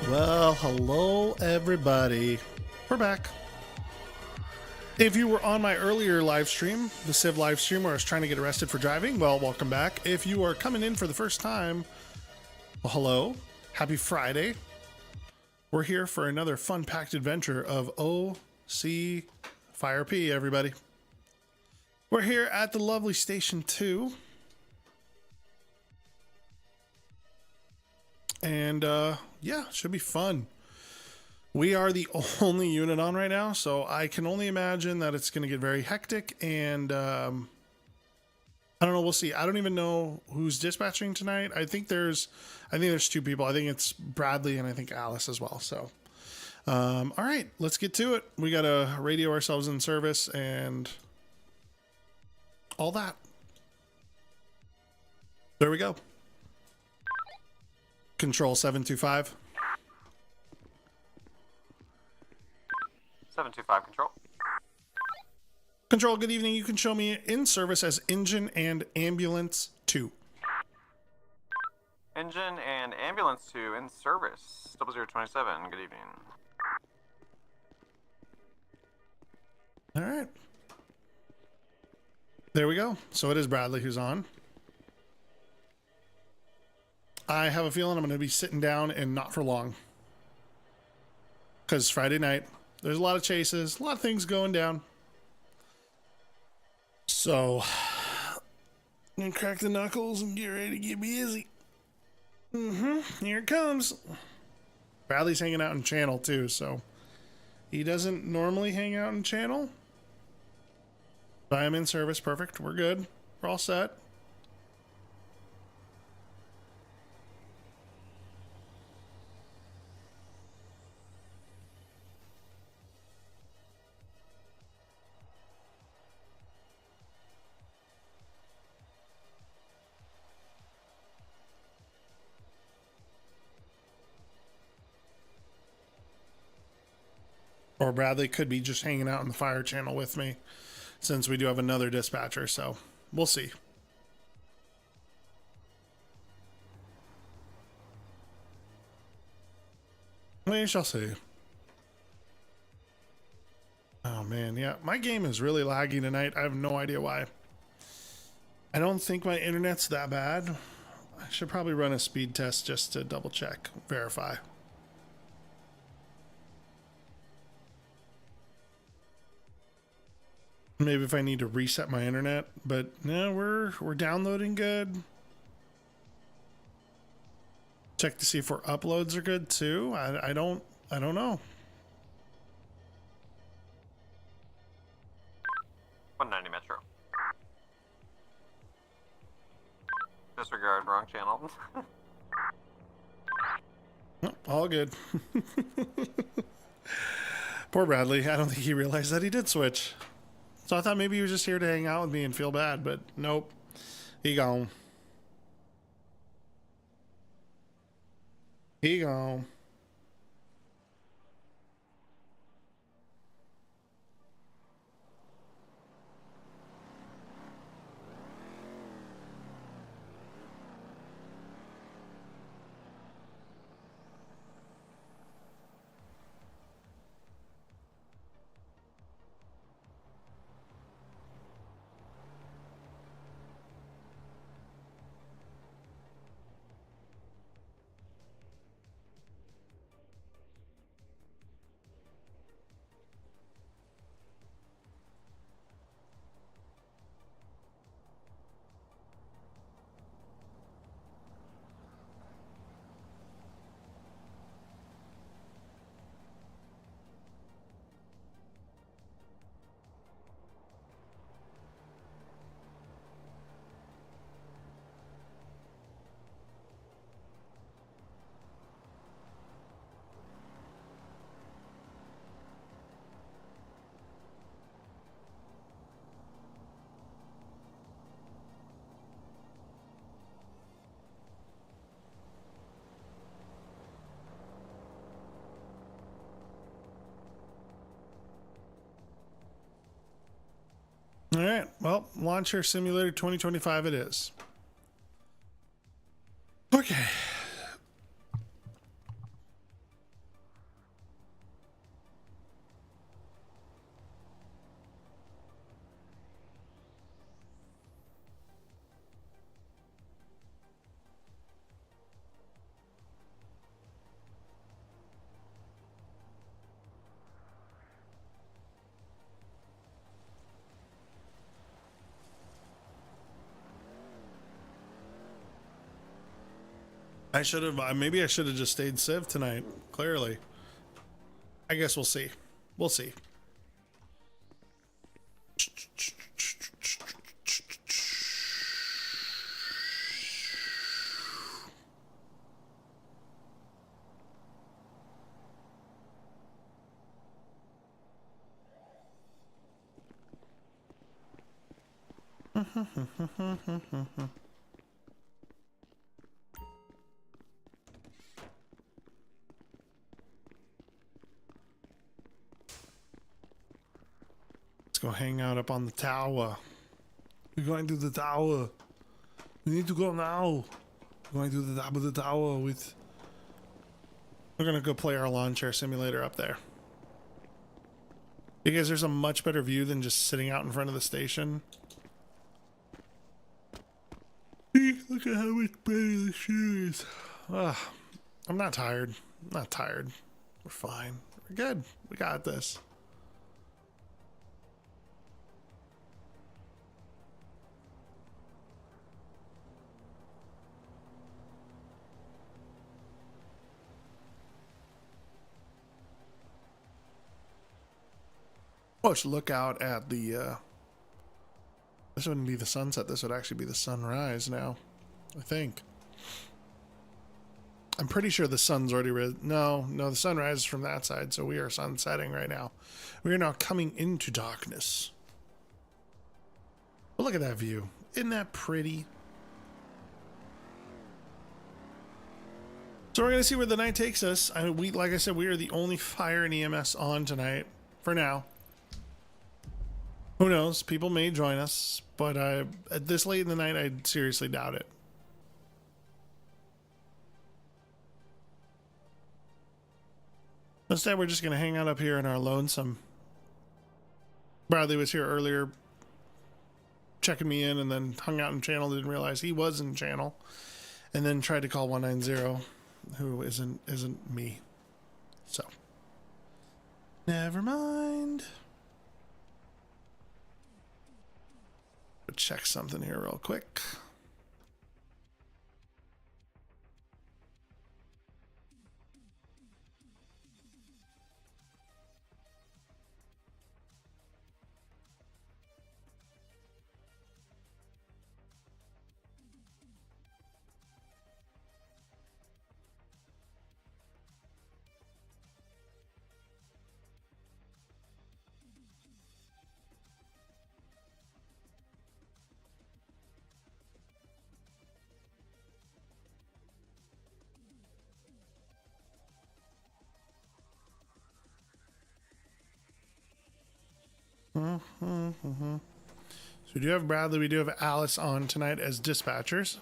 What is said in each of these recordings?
Well, hello everybody. We're back. If you were on my earlier live stream, the Civ live stream where I was trying to get arrested for driving, well, welcome back. If you are coming in for the first time, well, hello. Happy Friday. We're here for another fun-packed adventure of OCRP, everybody. We're here at the lovely Station 2. And yeah, should be fun. We are the only unit on right now, so I can only imagine that it's going to get very hectic. And I don't know. We'll see. I don't even know who's dispatching tonight. I think there's two people. I think it's Bradley and I think Alice as well. So, all right, let's get to it. We got to radio ourselves in service and all that. There we go. Control 725. 725 control. Control, good evening. You can show me in service as engine and ambulance 2. Engine and ambulance 2 in service. 0027, good evening. All right. There we go. So it is Bradley who's on. I have a feeling I'm going to be sitting down and not for long. Because Friday night, there's a lot of chases, a lot of things going down. So, I'm going to crack the knuckles and get ready to get busy. Here it comes. Bradley's hanging out in channel too, so he doesn't normally hang out in channel. But I am in service. Perfect. We're good. We're all set. Or Bradley could be just hanging out in the fire channel with me, since we do have another dispatcher, so we'll see. We shall see. Oh man, yeah, my game is really laggy tonight. I have no idea why. I don't think my internet's that bad. I should probably run a speed test just to double check, verify. Maybe if I need to reset my internet, but no, we're downloading good. Check to see if our uploads are good too. I don't know. 190 Metro. Disregard, wrong channel. Oh, all good. Poor Bradley. I don't think he realized that he did switch. So I thought maybe he was just here to hang out with me and feel bad, but nope. He gone. He gone. Well, Launcher Simulator 2025 it is. Okay. I should have, maybe I should have just stayed Civ tonight, clearly. I guess we'll see. We'll see. Let's go hang out up on the tower. We're going to the tower. We need to go now. We're going to the top of the tower with... We're gonna go play our lawn chair simulator up there. Because there's a much better view than just sitting out in front of the station. Look at how much better the shoe is. I'm not tired. I'm not tired. We're fine. We're good. We got this. Oh, let's look out at the, this wouldn't be the sunset. This would actually be the sunrise now, I think. I'm pretty sure the sun's already no, the sun rises from that side, so we are sunsetting right now. We are now coming into darkness. But look at that view. Isn't that pretty? So we're going to see where the night takes us. Like I said, we are the only fire and EMS on tonight, for now. Who knows? People may join us, but at this late in the night, I seriously doubt it. Instead, we're just going to hang out up here in our lonesome. Bradley was here earlier, checking me in, and then hung out in channel, didn't realize he was in channel, and then tried to call 190, who isn't me. So, never mind. Check something here real quick. So we do have Bradley, we do have Alice on tonight as dispatchers.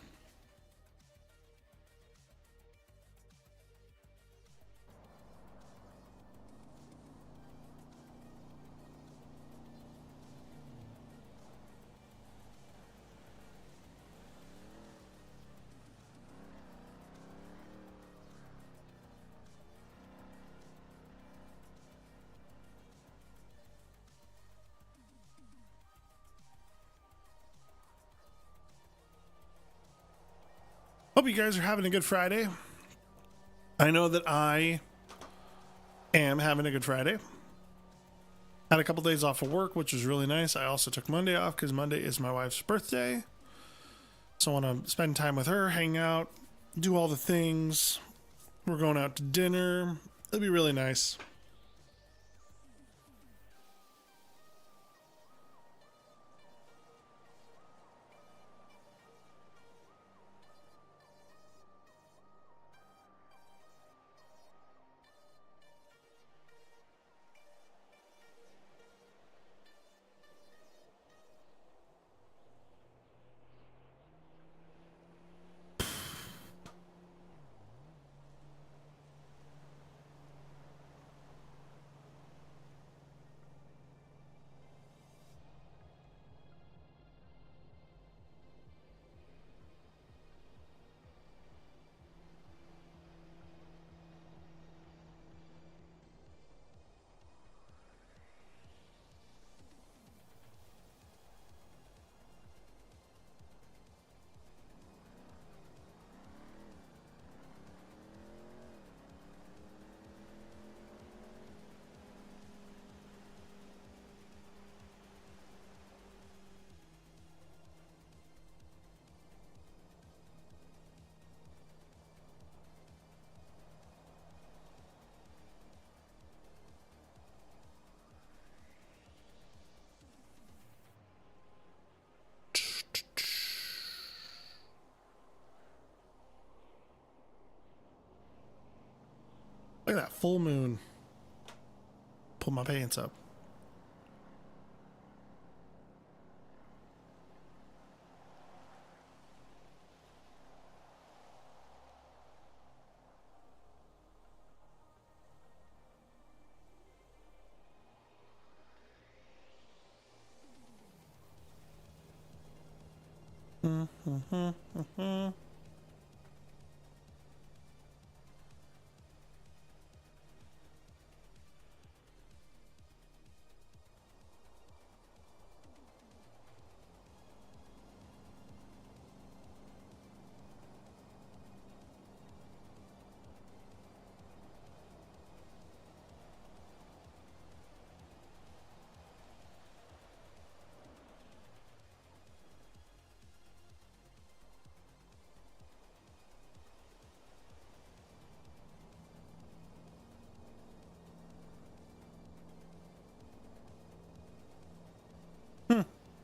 Hope you guys are having a good Friday. I know that I am having a good Friday. Had a couple days off of work, which was really nice. I also took Monday off because Monday is my wife's birthday. So I want to spend time with her, hang out, do all the things. We're going out to dinner. It'll be really nice. Look at that full moon. Pull my pants up.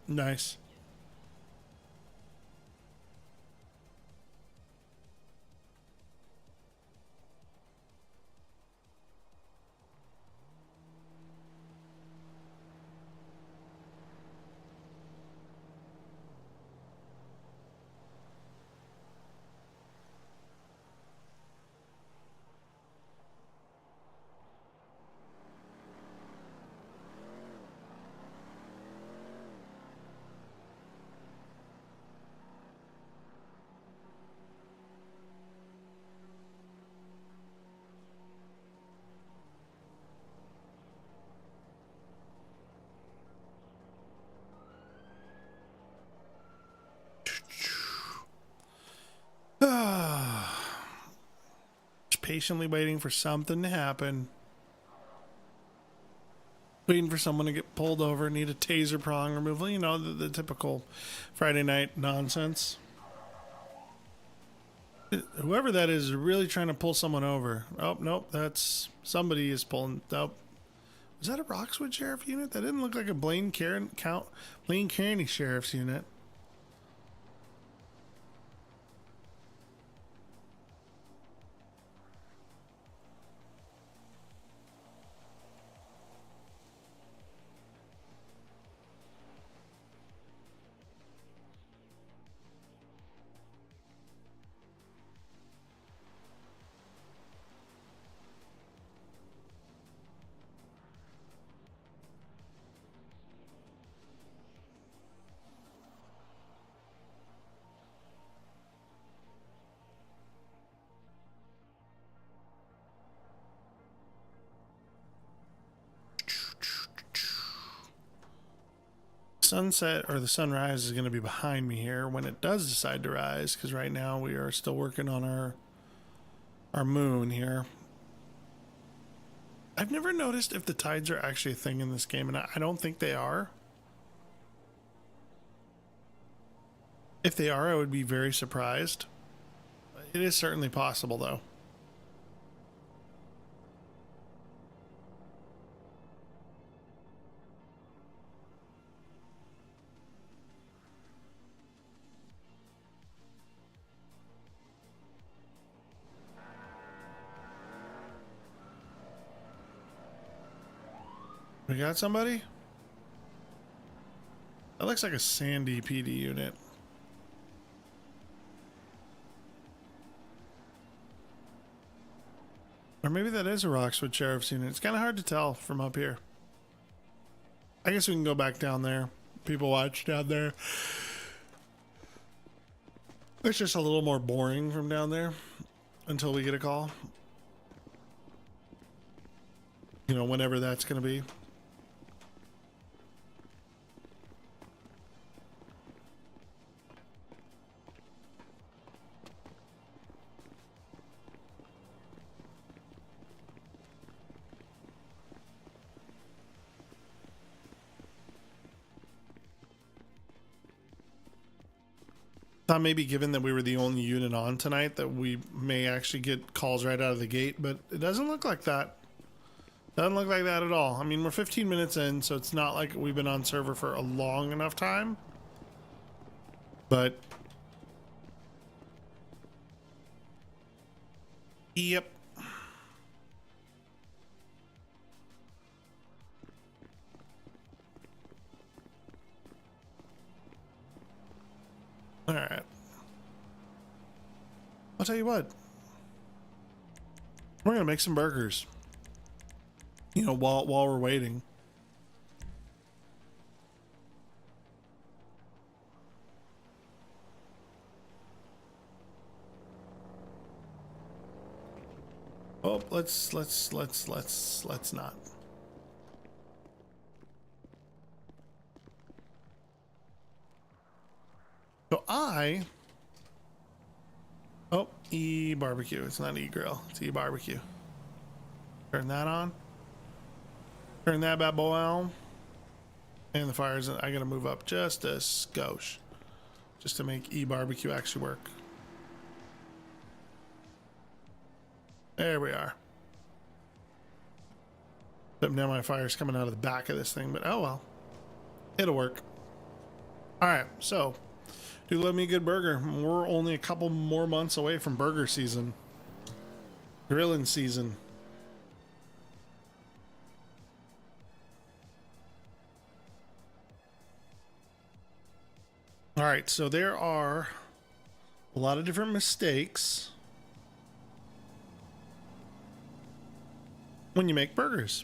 Nice. Just patiently waiting for something to happen. Waiting for someone to get pulled over, need a taser prong removal. You know, the typical Friday night nonsense. Whoever that is really trying to pull someone over. Oh, nope, that's somebody is pulling. Oh, is that a Roxwood Sheriff unit? That didn't look like a Blaine County Sheriff's unit. Sunset or the sunrise is going to be behind me here when it does decide to rise, because right now we are still working on our moon here. I've never noticed if the tides are actually a thing in this game, and I don't think they are. If they are, I would be very surprised. It is certainly possible, though. We got somebody? That looks like a Sandy PD unit. Or maybe that is a Roxwood Sheriff's unit. It's kind of hard to tell from up here. I guess we can go back down there. People watch down there. It's just a little more boring from down there until we get a call. You know, whenever that's going to be. Thought maybe given that we were the only unit on tonight that we may actually get calls right out of the gate, but it doesn't look like that. Doesn't look like that at all. I mean, we're 15 minutes in, so it's not like we've been on server for a long enough time. But yep. I'll tell you what. We're gonna make some burgers. You know, while we're waiting. Oh, let's not. So oh, E barbecue. It's not E grill. It's E barbecue. Turn that on. Turn that bad boy on. And the fire's, I gotta move up just a skosh. Just to make E barbecue actually work. There we are. Except now my fire's coming out of the back of this thing, but oh well. It'll work. Alright, so do love me a good burger. We're only a couple more months away from burger season. Grilling season. Alright, so there are a lot of different mistakes when you make burgers.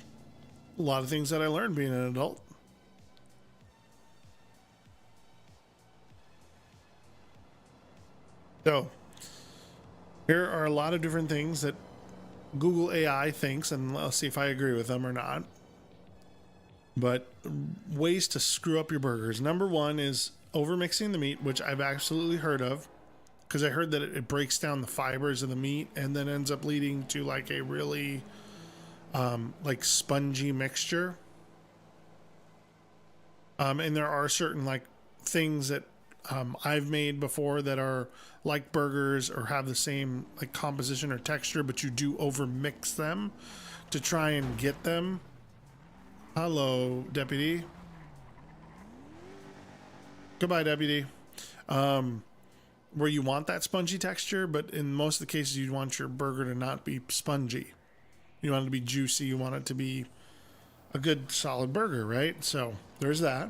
A lot of things that I learned being an adult. So, here are a lot of different things that Google AI thinks, and let's see if I agree with them or not. But ways to screw up your burgers. Number one is overmixing the meat, which I've absolutely heard of, because I heard that it breaks down the fibers of the meat and then ends up leading to like a really like spongy mixture. And there are certain like things that I've made before that are like burgers or have the same like composition or texture, but you do over mix them to try and get them. Hello, deputy. Goodbye, deputy. Where you want that spongy texture, but in most of the cases you want your burger to not be spongy. You want it to be juicy. You want it to be a good solid burger, right? So there's that.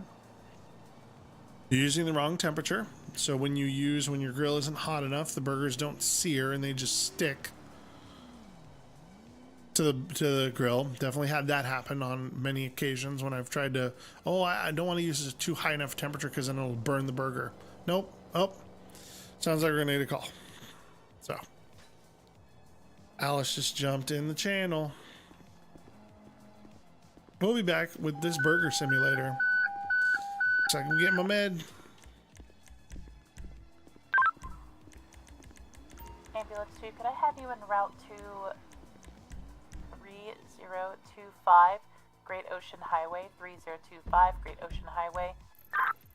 You're using the wrong temperature. So when your grill isn't hot enough, the burgers don't sear and they just stick to the grill. Definitely had that happen on many occasions when I've tried to, I don't want to use too high enough temperature because then it'll burn the burger. Nope. Oh, sounds like we're gonna need a call. So Alice just jumped in the channel. We'll be back with this burger simulator. So I can get my med. Ambulance 2, could I have you en route to 3025 Great Ocean Highway, 3025 Great Ocean Highway.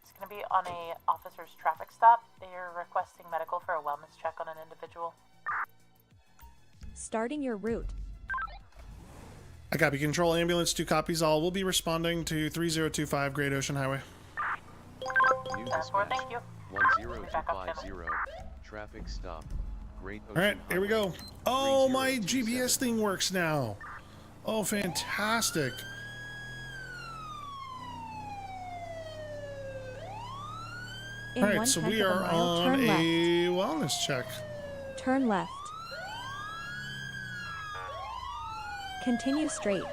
It's going to be on a officer's traffic stop. They're requesting medical for a wellness check on an individual. Starting your route. I copy. Control. Ambulance 2 copies all. We'll be responding to 3025 Great Ocean Highway. New dispatch, thank you. 10250. Traffic stop. Great Ocean All right, here we go. Highway, Oh, my 3027. GPS thing works now. Oh, fantastic. In All right, so 1/10 we of a are mile, on turn left. a wellness check. Turn left. Continue straight.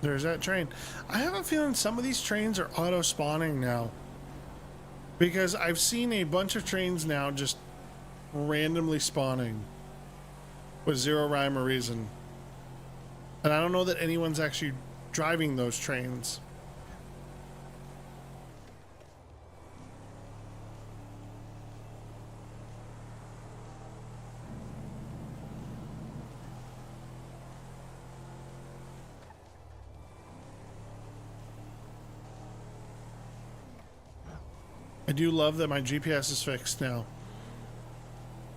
There's that train. I have a feeling some of these trains are auto spawning now, because I've seen a bunch of trains now just randomly spawning with zero rhyme or reason. And I don't know that anyone's actually driving those trains. I do love that my GPS is fixed now.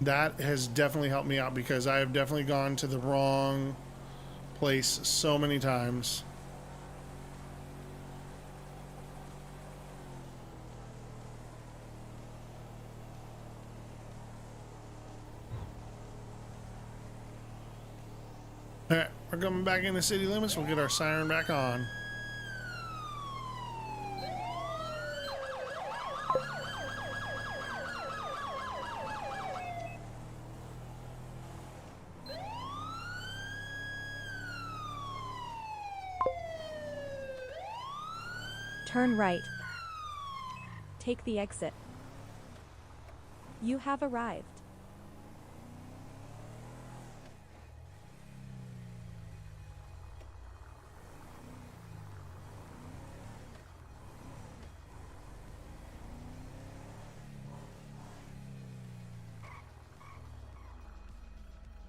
That has definitely helped me out, because I have definitely gone to the wrong place so many times. Alright, we're coming back in the city limits. We'll get our siren back on. Turn right. Take the exit. You have arrived.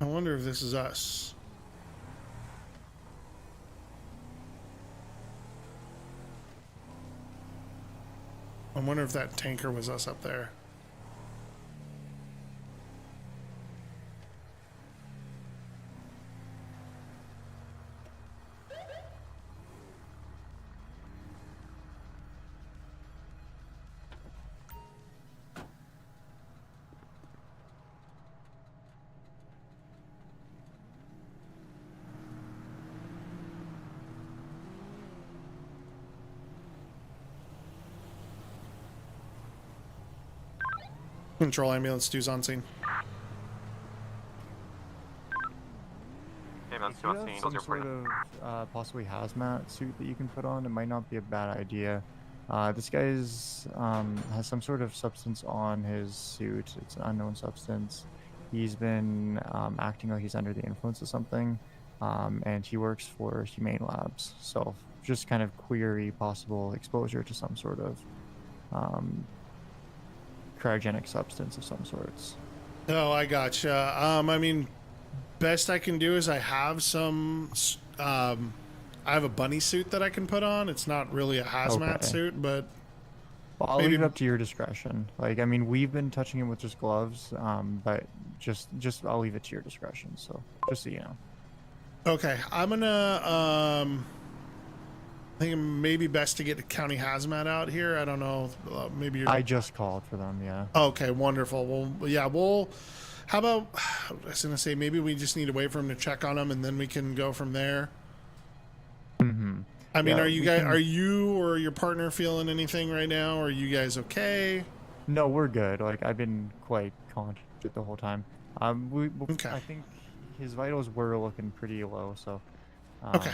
I wonder if this is us. I wonder if that tanker was us up there. Control ambulance, dude's on scene. Ambulance If you 2 on have scene. some Those are sort of possibly hazmat suit that you can put on, it might not be a bad idea. This guy's has some sort of substance on his suit. It's an unknown substance. He's been acting like he's under the influence of something, and he works for Humane Labs. So just kind of query possible exposure to some sort of cryogenic substance of some sorts. Oh, I gotcha. I mean, best I can do is I have some. I have a bunny suit that I can put on. It's not really a hazmat Okay. suit, but Well, I'll maybe- leave it up to your discretion. Like, I mean, we've been touching him with just gloves, but just I'll leave it to your discretion. So just so you know. okay. I'm gonna. I think it may be best to get county hazmat out here. I don't know. Maybe you're. I just called for them. Yeah. Okay, wonderful. Well, yeah, we'll. How about? I was gonna say maybe we just need to wait for him to check on him, and then we can go from there. Mm-hmm. I mean, Yeah, are you we guys? can- Are you or your partner feeling anything right now? Are you guys okay? No, we're good. Like, I've been quite conscious the whole time. Okay. I think his vitals were looking pretty low, so. Okay.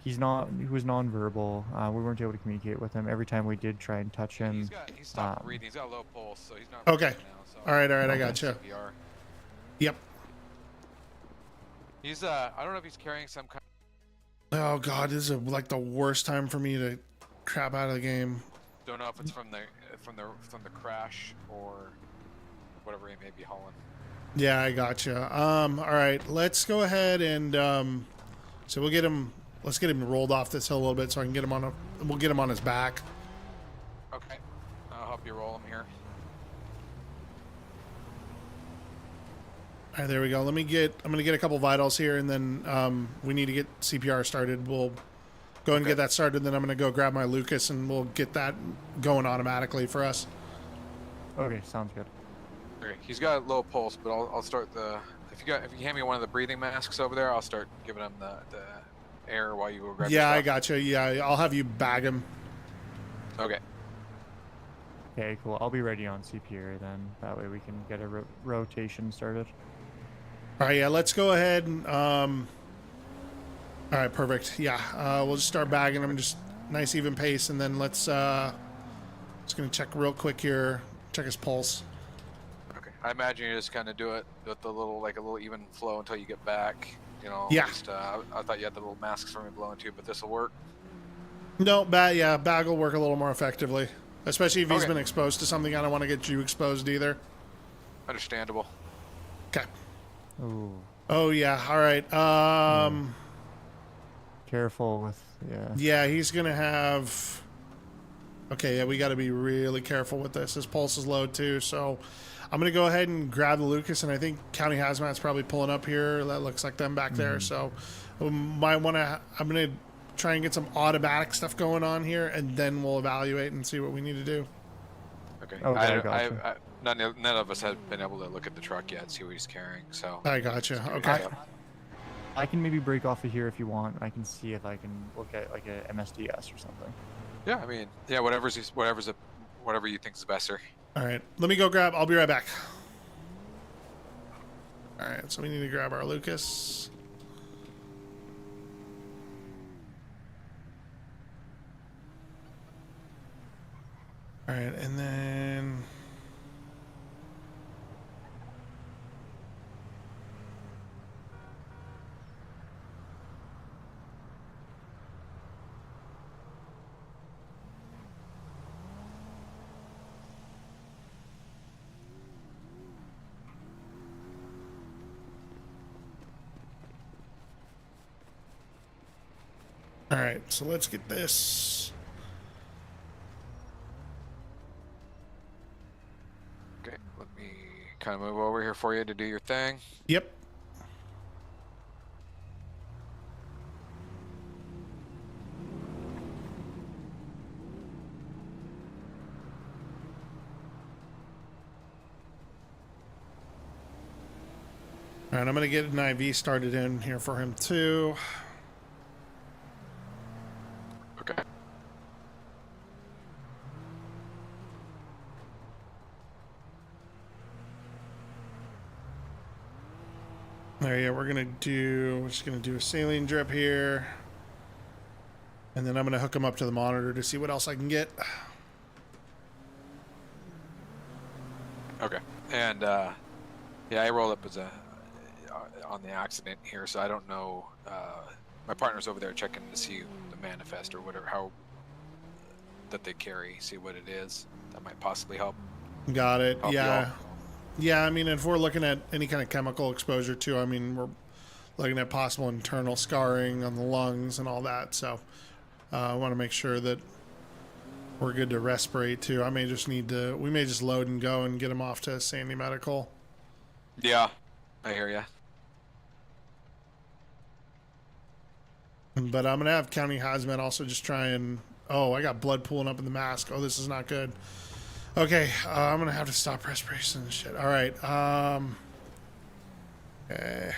He was nonverbal. We weren't able to communicate with him. Every time we did try and touch him. He's stopped um, breathing. He's got a low pulse, so he's not. Okay. breathing now, so All right, I Okay. gotcha. CPR. Yep. He's I don't know if he's carrying some kind. Oh God, this is like the worst time for me to crap out of the game. Don't know if it's from the crash or whatever he may be hauling. Yeah, I gotcha. All right, let's go ahead and so we'll get him. Let's get him rolled off this hill a little bit so I can get him on a. We'll get him on his back. Okay, I'll help you roll him here. All right, there we go. I'm gonna get a couple vitals here, and then we need to get CPR started. We'll go and get that started. Then I'm gonna go grab my Lucas, and we'll get that going automatically for us. Okay, sounds good. Okay, he's got a low pulse, but I'll start the. If you hand me one of the breathing masks over there, I'll start giving him the air while you go grab. Yeah, your I stuff. gotcha. Yeah, I'll have you bag him. Okay. Okay, cool. I'll be ready on CPR then. That way we can get a rotation started. All right, yeah, let's go ahead and all right, perfect. Yeah, we'll just start bagging him, just nice even pace, and then let's just gonna check real quick here, check his pulse. Okay. I imagine you just kind of do it with a little even flow until you get back. You know. Yeah. At least, I thought you had the little masks for me blowing too, but this will work. No, bag will work a little more effectively, especially if he's Okay. been exposed to something. I don't want to get you exposed either. Understandable. Okay. Ooh. Oh yeah. All right. Careful with Yeah, he's gonna have. Okay, yeah, we got to be really careful with this. His pulse is low too, so I'm gonna go ahead and grab the Lucas, and I think County Hazmat's probably pulling up here. That looks like them back there. So might want to. I'm gonna try and get some automatic stuff going on here, and then we'll evaluate and see what we need to do. Okay. Okay, gotcha. None of us have been able to look at the truck yet, see what he's carrying. So I gotcha. Okay. I can maybe break off of here if you want. I can see if I can look at like a MSDS or something. Yeah, I mean, yeah, whatever you think is best, sir. All right. Let me go grab. I'll be right back. All right. So we need to grab our Lucas. All right, and then. All right, so let's get this. Okay, let me kind of move over here for you to do your thing. Yep. All right, I'm going to get an IV started in here for him too. Okay. There, yeah, we're just gonna do a saline drip here. And then I'm gonna hook him up to the monitor to see what else I can get. Okay. And yeah, I rolled up as on the accident here, so I don't know. My partner's over there checking to see the manifest or whatever, how that they carry, see what it is. That might possibly help. Got it. Help Yeah. y'all. Yeah, I mean, if we're looking at any kind of chemical exposure too, I mean, we're looking at possible internal scarring on the lungs and all that. So I want to make sure that we're good to respirate too. We may just load and go and get him off to Sandy Medical. Yeah, I hear ya. But I'm going to have County Hazmat also just try and... Oh, I got blood pooling up in the mask. Oh, this is not good. Okay, I'm going to have to stop respiration and shit. All right. Okay.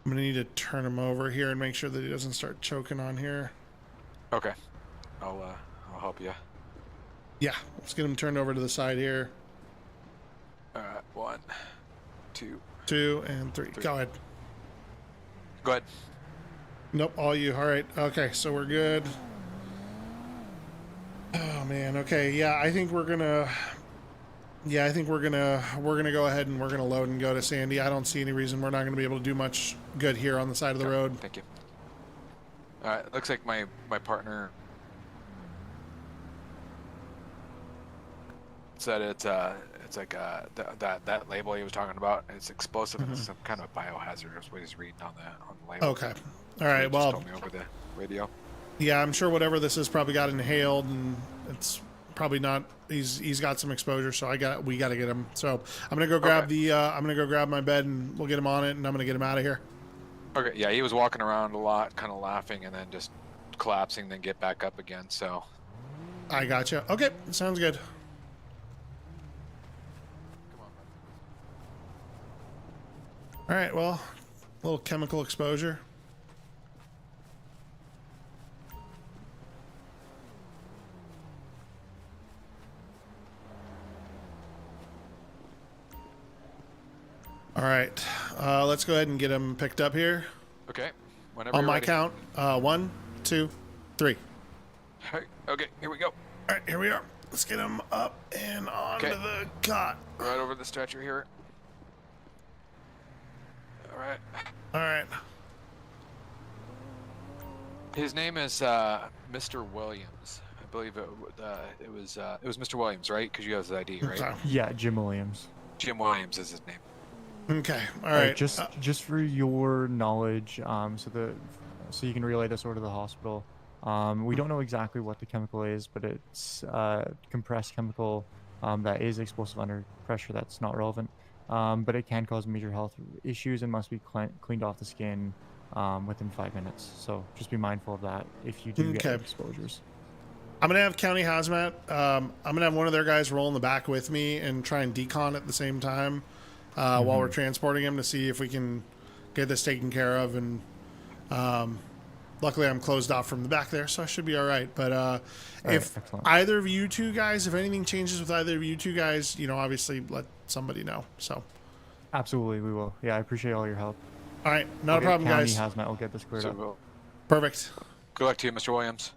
I'm going to need to turn him over here and make sure that he doesn't start choking on here. Okay, I'll help you. Yeah, let's get him turned over to the side here. All right, 1, 2, 2, and 3. Go ahead. go ahead. Nope, all you. All right. Okay, so we're good. Oh man. Okay. Yeah, I think we're gonna. Yeah, I think we're gonna go ahead and we're gonna load and go to Sandy. I don't see any reason we're not gonna be able to do much good here on the side of the road. Thank you. All right, looks like my partner said it's like that label he was talking about. It's explosive and it's some kind of biohazard. Is what he's reading on the label. Okay. All right. He just Well. told me over the radio. Yeah, I'm sure whatever this is probably got inhaled, and it's probably not. He's got some exposure, so we got to get him. So I'm gonna go grab I'm gonna go grab my bed, and we'll get him on it, and I'm gonna get him out of here. Okay. Yeah, he was walking around a lot, kind of laughing, and then just collapsing, then get back up again. So. I gotcha. Okay, sounds good. All right. Well, a little chemical exposure. All right, let's go ahead and get him picked up here. Okay. Whenever On you're my ready. count, 1, 2, 3. Hey, okay, here we go. All right, here we are. Let's get him up and onto Okay. the cot. Right over the stretcher here. All right. All right. His name is Mr. Williams. I believe it was Mr. Williams, right? Because you have his ID, right? Okay. Yeah, Jim Williams. Jim Williams is his name. Okay. All right. Just for your knowledge, so you can relay this over to the hospital. We don't know exactly what the chemical is, but it's compressed chemical that is explosive under pressure. That's not relevant, but it can cause major health issues and must be cleaned off the skin within 5 minutes. So just be mindful of that if you do get Okay. exposures. I'm gonna have County Hazmat. I'm gonna have one of their guys roll in the back with me and try and decon at the same time while we're transporting him to see if we can get this taken care of. And luckily, I'm closed off from the back there, so I should be all right. But if excellent. either of you two guys, if anything changes with either of you two guys, obviously let somebody know. So Absolutely, we will. Yeah, I appreciate all your help. all right, not a problem, County guys. Hazmat will get this cleared So up. we'll, Perfect. good luck to you, Mr. Williams.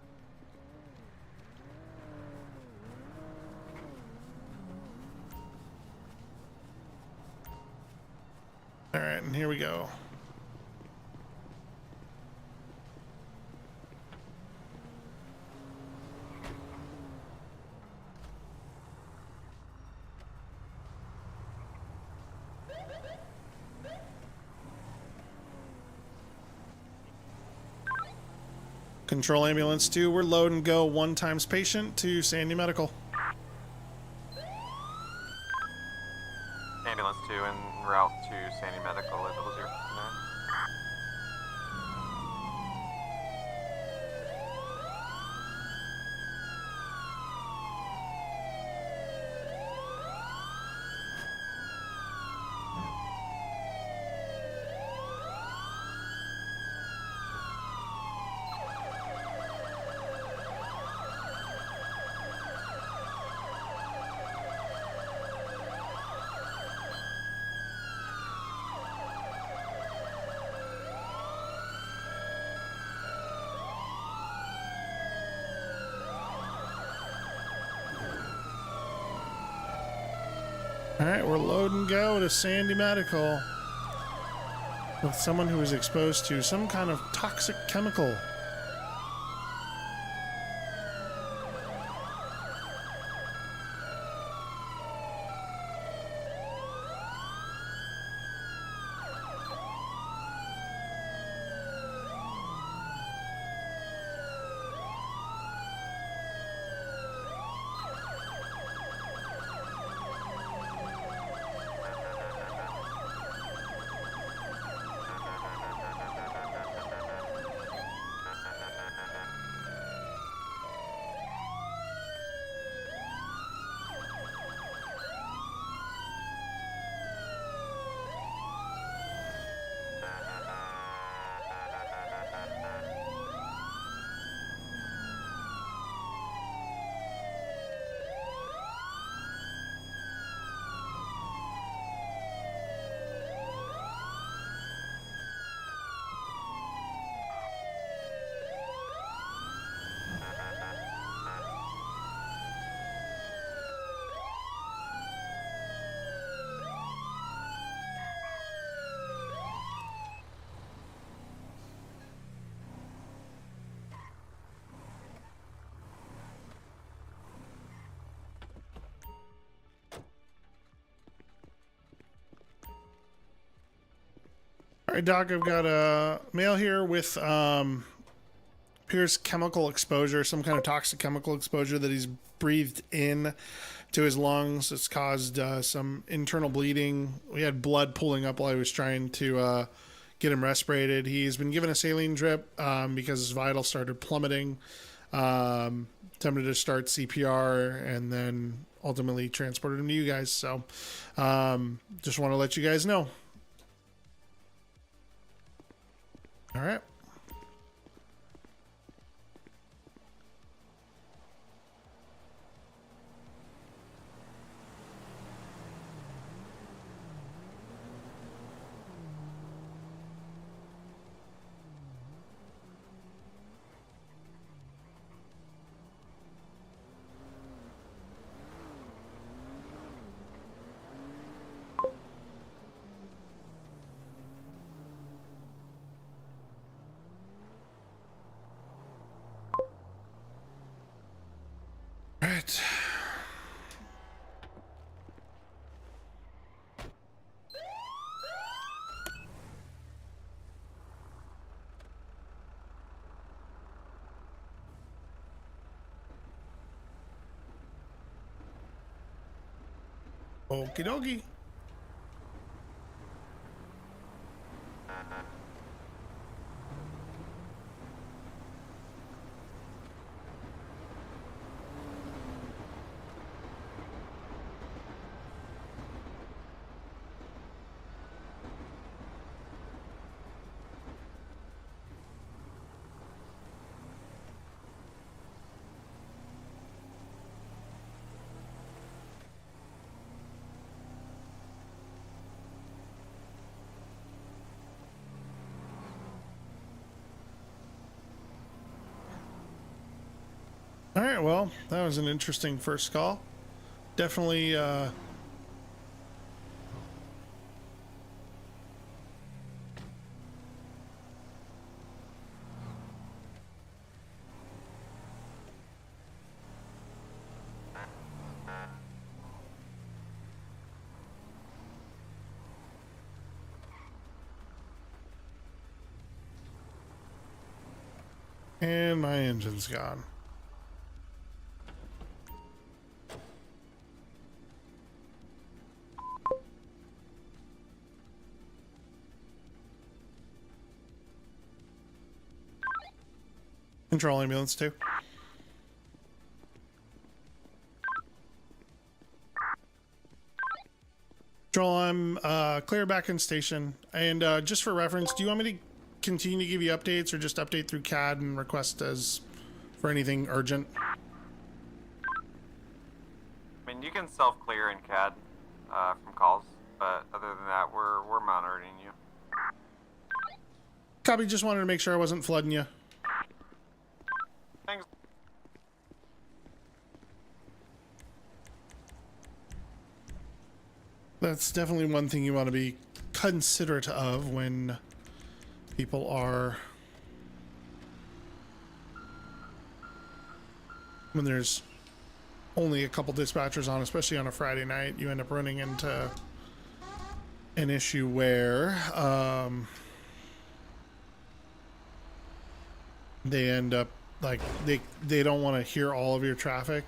All right, and here we go. Control Ambulance 2, we're load and go 1 times patient to Sandy Medical. Ambulance 2 en route to Sandy Medical at 009. All right, we're load and go to Sandy Medical with someone who is exposed to some kind of toxic chemical. All right, Doc, I've got a male here with appears chemical exposure, some kind of toxic chemical exposure that he's breathed in to his lungs. It's caused some internal bleeding. We had blood pooling up while I was trying to get him respirated. He's been given a saline drip because his vitals started plummeting. Attempted to start CPR and then ultimately transported him to you guys. So just want to let you guys know. All right. Okie dokie. All right, well, that was an interesting first call. Definitely, and my engine's gone. Control ambulance 2. Control, I'm clear back in station. And just for reference, do you want me to continue to give you updates or just update through CAD and request as for anything urgent? I mean, you can self-clear in CAD from calls, but other than that, we're monitoring you. Copy, just wanted to make sure I wasn't flooding you. Thanks. That's definitely one thing you want to be considerate of when people are, when there's only a couple dispatchers on, especially on a Friday night. You end up running into an issue where they end up like they don't want to hear all of your traffic.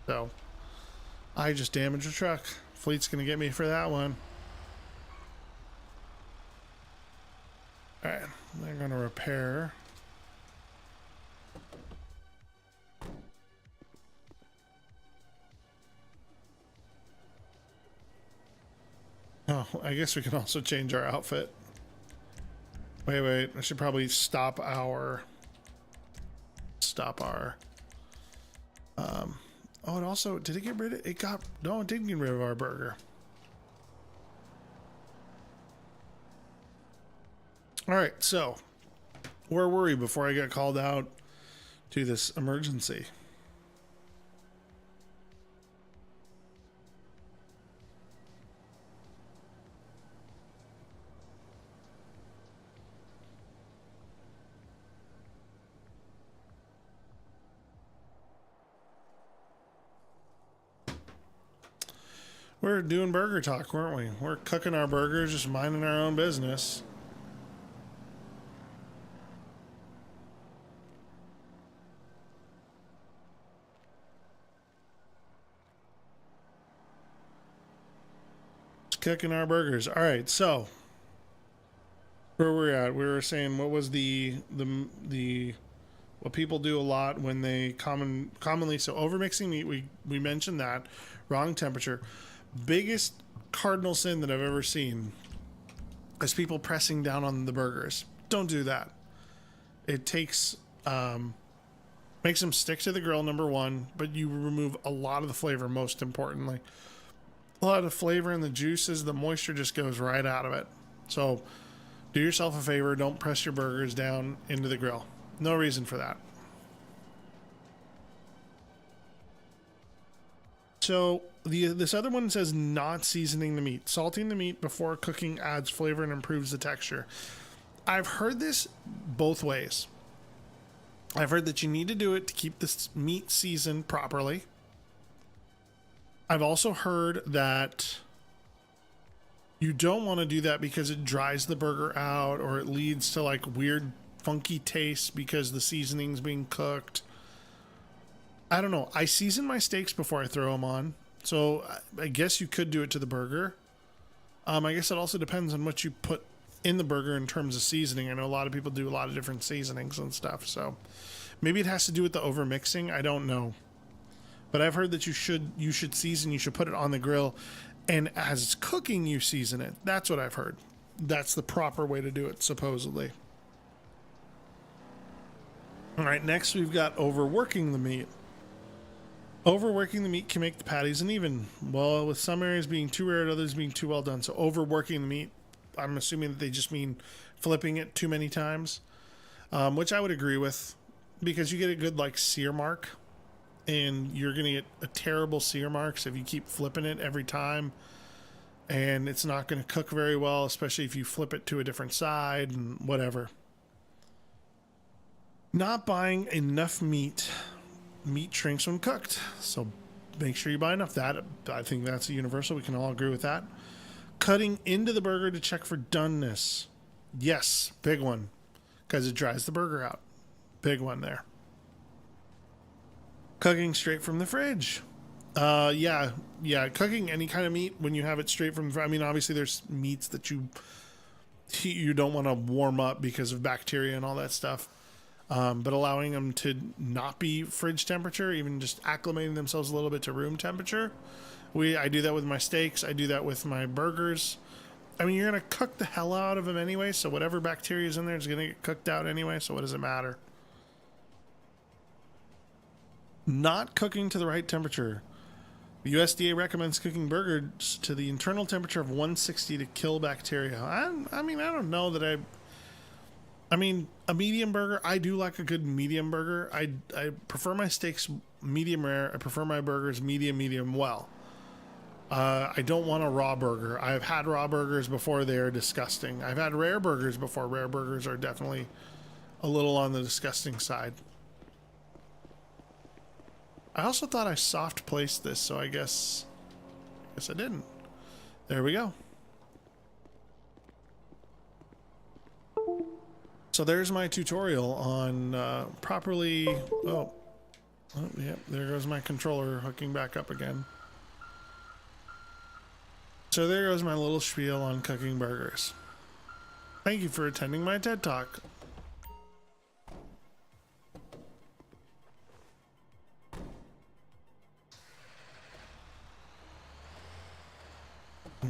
So I just damaged a truck. Fleet's gonna get me for that one. All right, they're gonna repair. Oh, I guess we can also change our outfit. Wait, I should probably stop our oh, it also, did it get rid of, no, it didn't get rid of our burger. All right, so where were we before I got called out to this emergency? We're doing burger talk, weren't we? We're cooking our burgers, just minding our own business. Just cooking our burgers. All right, so where we're at, we were saying what was the what people do a lot when they commonly, so overmixing meat, we mentioned that, wrong temperature. Biggest cardinal sin that I've ever seen is people pressing down on the burgers. Don't do that. It takes makes them stick to the grill, number one, but you remove a lot of the flavor, most importantly. A lot of the flavor and the juices, the moisture just goes right out of it. So do yourself a favor, don't press your burgers down into the grill. No reason for that. So this other one says not seasoning the meat. Salting the meat before cooking adds flavor and improves the texture. I've heard this both ways. I've heard that you need to do it to keep this meat seasoned properly. I've also heard that you don't want to do that because it dries the burger out or it leads to like weird funky taste because the seasoning's being cooked. I don't know. I season my steaks before I throw them on. So I guess you could do it to the burger. I guess it also depends on what you put in the burger in terms of seasoning. I know a lot of people do a lot of different seasonings and stuff. So maybe it has to do with the over mixing. I don't know. But I've heard that you should season. You should put it on the grill, and as it's cooking, you season it. That's what I've heard. That's the proper way to do it, supposedly. All right, next we've got overworking the meat. Overworking the meat can make the patties uneven. Well, with some areas being too rare and others being too well done. So overworking the meat, I'm assuming that they just mean flipping it too many times, which I would agree with, because you get a good like sear mark, and you're going to get a terrible sear marks if you keep flipping it every time, and it's not going to cook very well, especially if you flip it to a different side and whatever. Not buying enough meat shrinks when cooked, so make sure you buy enough. That, I think that's a universal. We can all agree with that. Cutting into the burger to check for doneness. Yes, big one, because it dries the burger out. Big one there. Cooking straight from the fridge. Yeah, cooking any kind of meat when you have it straight from, I mean, obviously there's meats that you don't want to warm up because of bacteria and all that stuff. But allowing them to not be fridge temperature, even just acclimating themselves a little bit to room temperature. I do that with my steaks. I do that with my burgers. I mean, you're going to cook the hell out of them anyway, so whatever bacteria is in there is going to get cooked out anyway, so what does it matter? Not cooking to the right temperature. The USDA recommends cooking burgers to the internal temperature of 160 to kill bacteria. I mean, I don't know that I mean, a medium burger, I do like a good medium burger. I prefer my steaks medium rare. I prefer my burgers medium well. I don't want a raw burger. I've had raw burgers before. They are disgusting. I've had rare burgers before. Rare burgers are definitely a little on the disgusting side. I also thought I soft placed this, so I guess I didn't. There we go. So there's my tutorial on properly... Oh, yeah, there goes my controller hooking back up again. So there goes my little spiel on cooking burgers. Thank you for attending my TED Talk.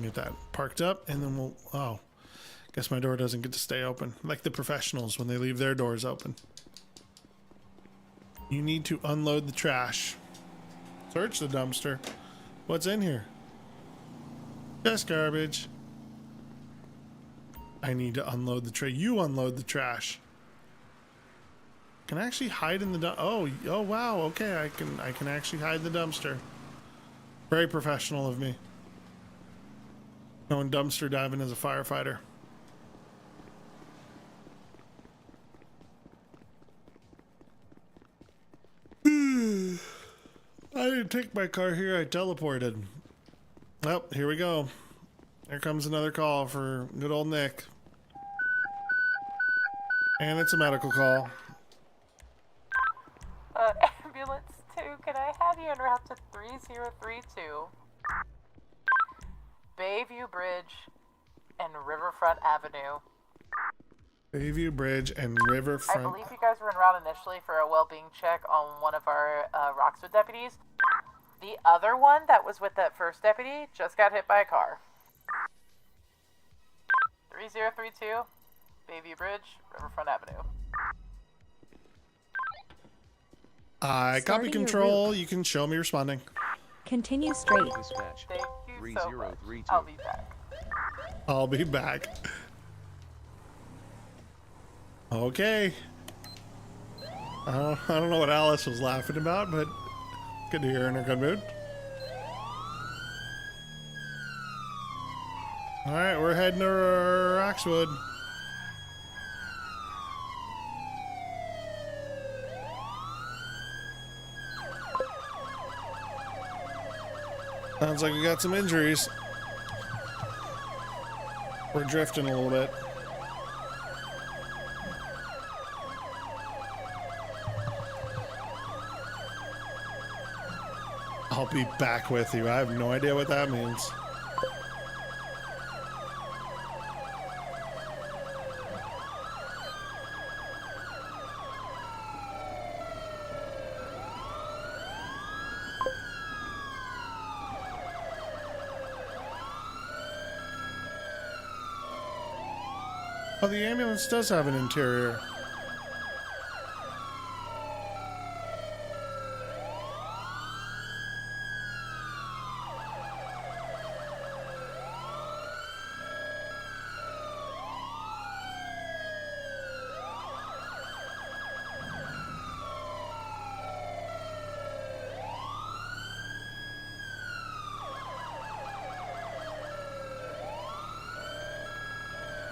Get that parked up, and then we'll... Oh. Guess my door doesn't get to stay open. Like the professionals when they leave their doors open. You need to unload the trash. Search the dumpster. What's in here? Just garbage. I need to unload the tray. You unload the trash. Can I actually hide in the oh wow, okay, I can actually hide the dumpster. Very professional of me. Going dumpster diving as a firefighter. I didn't take my car here, I teleported. Well, here we go. Here comes another call for good old Nick. And it's a medical call. Ambulance 2, can I have you en route to 3032? Bayview Bridge and Riverfront Avenue. Bayview Bridge and Riverfront. I believe you guys were en route initially for a well-being check on one of our Roxwood deputies. The other one that was with that first deputy just got hit by a car. 3032, Bayview Bridge, Riverfront Avenue. I copy control. You can show me responding. Continue straight. Dispatch Thank you so much. 3032. I'll be back. I'll be back. Okay. I don't know what Alice was laughing about, but good to hear her in a good mood. Alright, we're heading to Roxwood. Sounds like we got some injuries. We're drifting a little bit. I'll be back with you. I have no idea what that means. Oh, the ambulance does have an interior.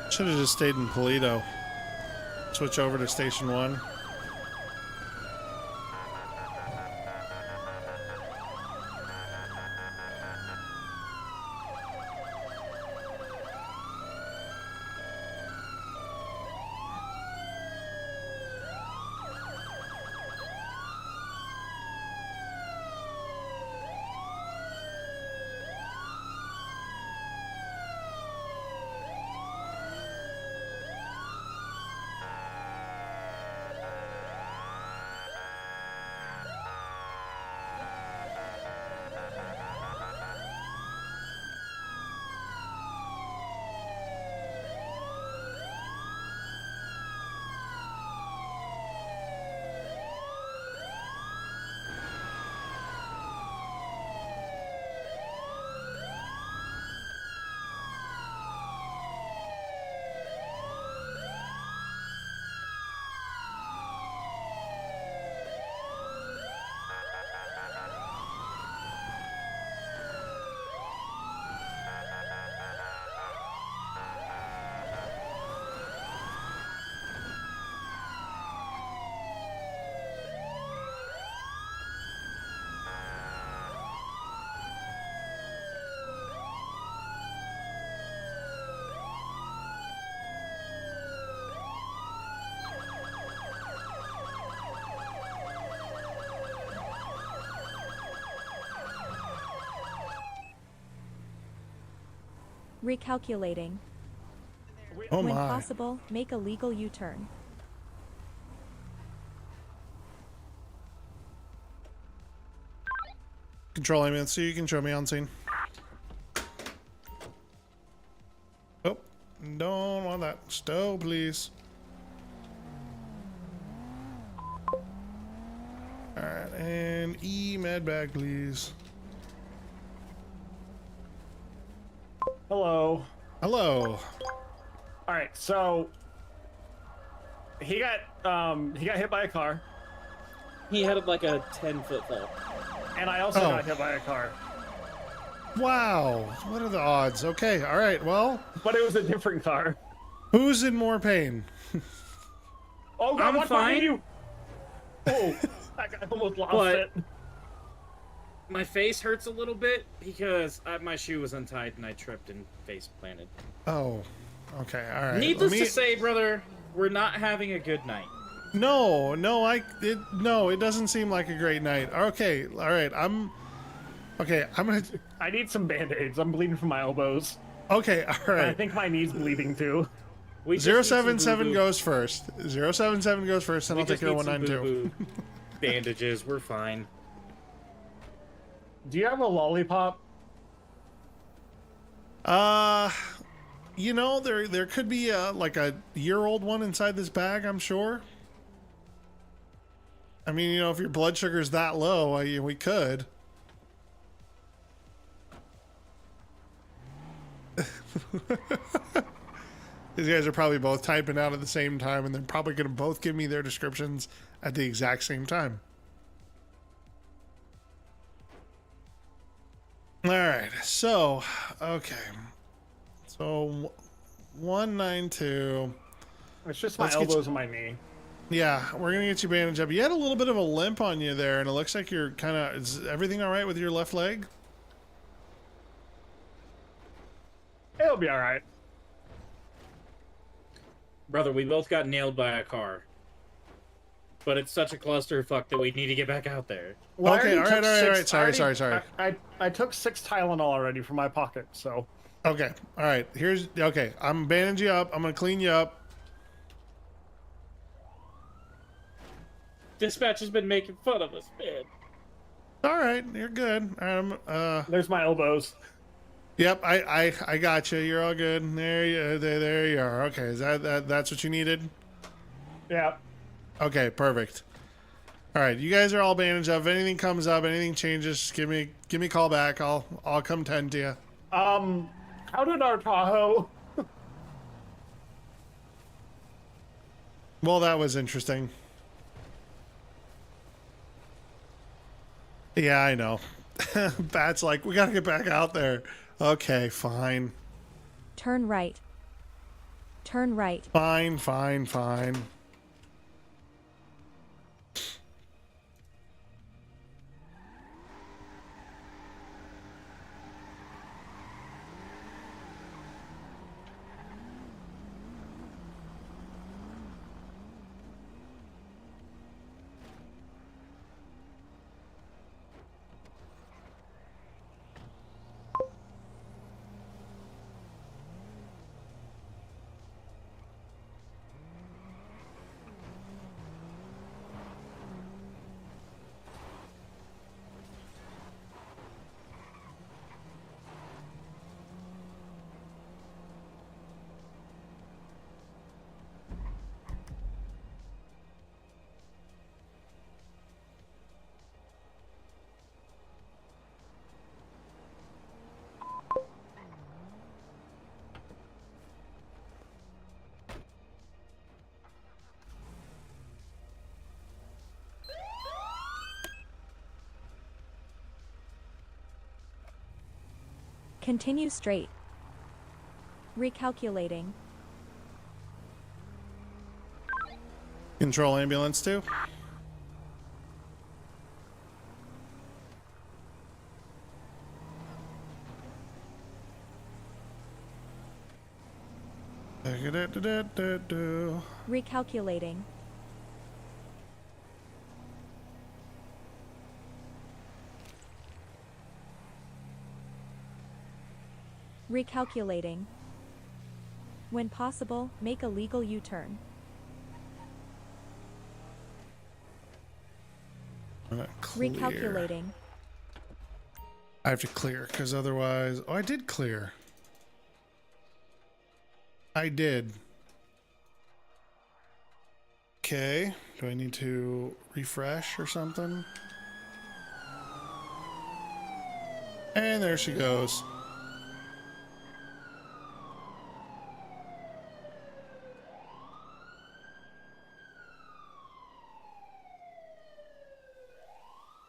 Should have just stayed in Polito. Switch over to Station 1. Recalculating. Oh When my. possible, make a legal U-turn. Control ambulance, so you can show me on scene. Oh, don't want that. Stow, please. Alright, and med bag, please. Hello. Hello. All right, so he got hit by a car, He had like a 10-foot fall. and I also Oh. got hit by a car, Wow. What are the odds? Okay, alright, well, but it was a different car. who's in more pain? Oh God, I'm what's behind fine. you? Oh, I almost lost But- it. My face hurts a little bit because my shoe was untied and I tripped and face planted. Oh, okay, alright. Needless to say, brother, we're not having a good night. No, it doesn't seem like a great night. Okay, alright, I'm gonna, I need some band-aids. I'm bleeding from my elbows. okay, And I alright. think my knee's bleeding too. We just need some 077 boo-boo- goes first. 077 goes first, and we I'll take just care of need some 192. boo-boo bandages. We're fine. Do you have a lollipop? You know, there could be like a year-old one inside this bag, I'm sure. I mean, you know, if your blood sugar's that low, we could. These guys are probably both typing out at the same time, and they're probably going to both give me their descriptions at the exact same time. All right, so, okay. So, 192. It's just my Let's get elbows and my knee. Yeah, we're going to get you bandaged up. You had a little bit of a limp on you there, and it looks like you're kind of... Is everything all right with your left leg? It'll be all right. Brother, we both got nailed by a car. but it's such a clusterfuck that we need to get back out there. Well, I Okay, already all took right. Sorry. I took 6 Tylenol already from my pocket, so. Okay, all right. Okay. I'm bandaging you up. I'm gonna clean you up. Dispatch has been making fun of us, man. All right, you're good. There's my elbows. Yep, I got you. You're all good. There you are. Okay, is that's what you needed? Yeah. Okay, perfect. All right, you guys are all bandaged up. If anything comes up, anything changes, just give me a call back. I'll come tend to you. How did our Tahoe? Well, that was interesting. Yeah, I know. Bat's like, we gotta get back out there. Okay, fine. Turn right. Turn right. Fine. Continue straight. Recalculating. Control ambulance too. Recalculating. Recalculating. When possible, make a legal U-turn. Recalculating. I have to clear because otherwise, oh, I did clear. I did. Okay, do I need to refresh or something? And there she goes.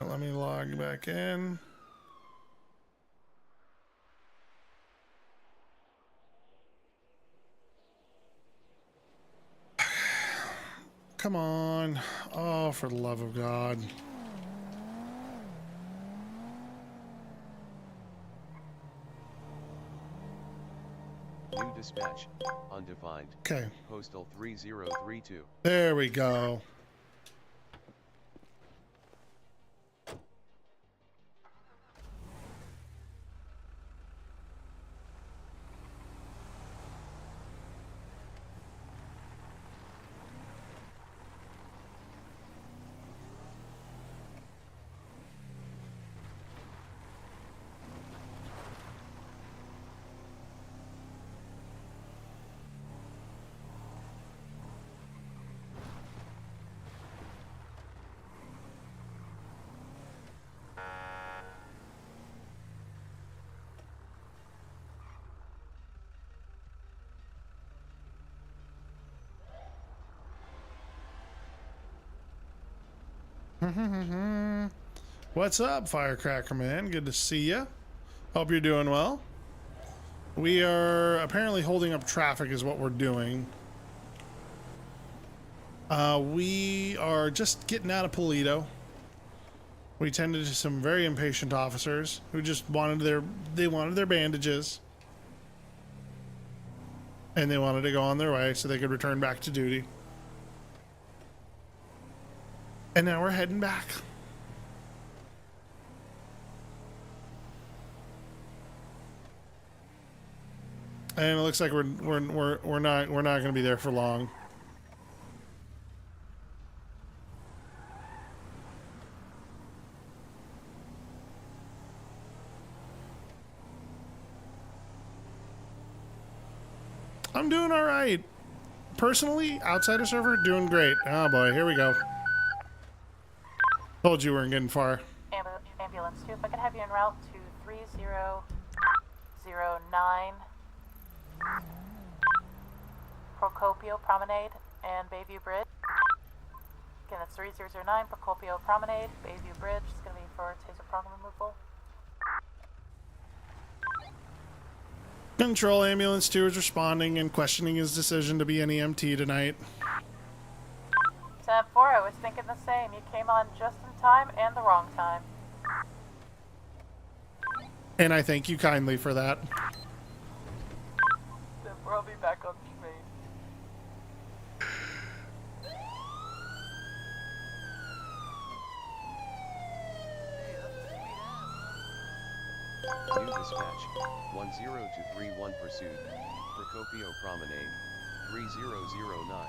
Let me log back in. Come on. Oh, for the love of God. New dispatch, undefined. Okay. Postal 3032. There we go. What's up, Firecracker Man? Good to see you. Hope you're doing well. We are apparently holding up traffic is what we're doing. We are just getting out of Polito. We tended to some very impatient officers who just wanted their bandages. And they wanted to go on their way so they could return back to duty. And now we're heading back. And it looks like we're not going to be there for long. I'm doing all right. Personally, outside of server, doing great. Oh boy, here we go. Told you we weren't getting far. Ambulance 2, if I could have you en route to 3009 Procopio Promenade and Bayview Bridge. Again, that's 3009 Procopio Promenade, Bayview Bridge. It's going to be for taser prong removal. Control, Ambulance 2 is responding and questioning his decision to be an EMT tonight. 10-4, I was thinking the same. You came on just in time and the wrong time. And I thank you kindly for that. 10-4, I'll be back on screen. New dispatch, 10231 pursuit, Procopio Promenade, 3009.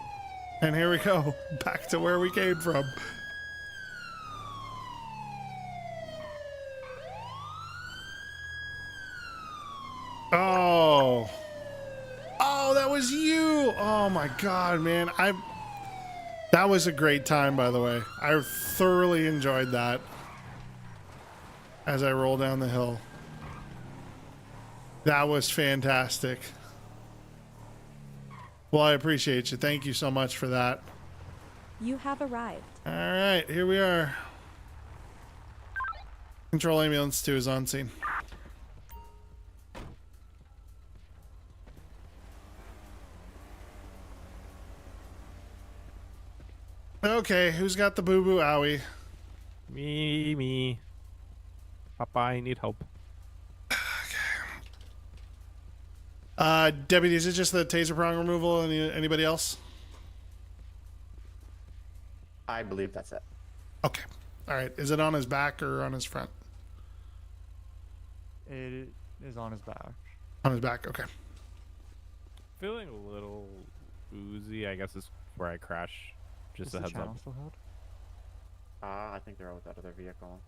And here we go, back to where we came from. Oh, that was you. Oh my God, man. That was a great time, by the way. I thoroughly enjoyed that as I roll down the hill. That was fantastic. Well, I appreciate you. Thank you so much for that. You have arrived. All right, here we are. Control, Ambulance 2 is on scene. Okay, who's got the boo-boo owie? Me. Papa, I need help. Deputy, is it just the taser prong removal? Anybody else? I believe that's it. Okay. All right. Is it on his back or on his front? It is on his back. On his back. Okay. Feeling a little oozy. I guess is where I crash. Just a heads up. Still held? I think they're with that other vehicle.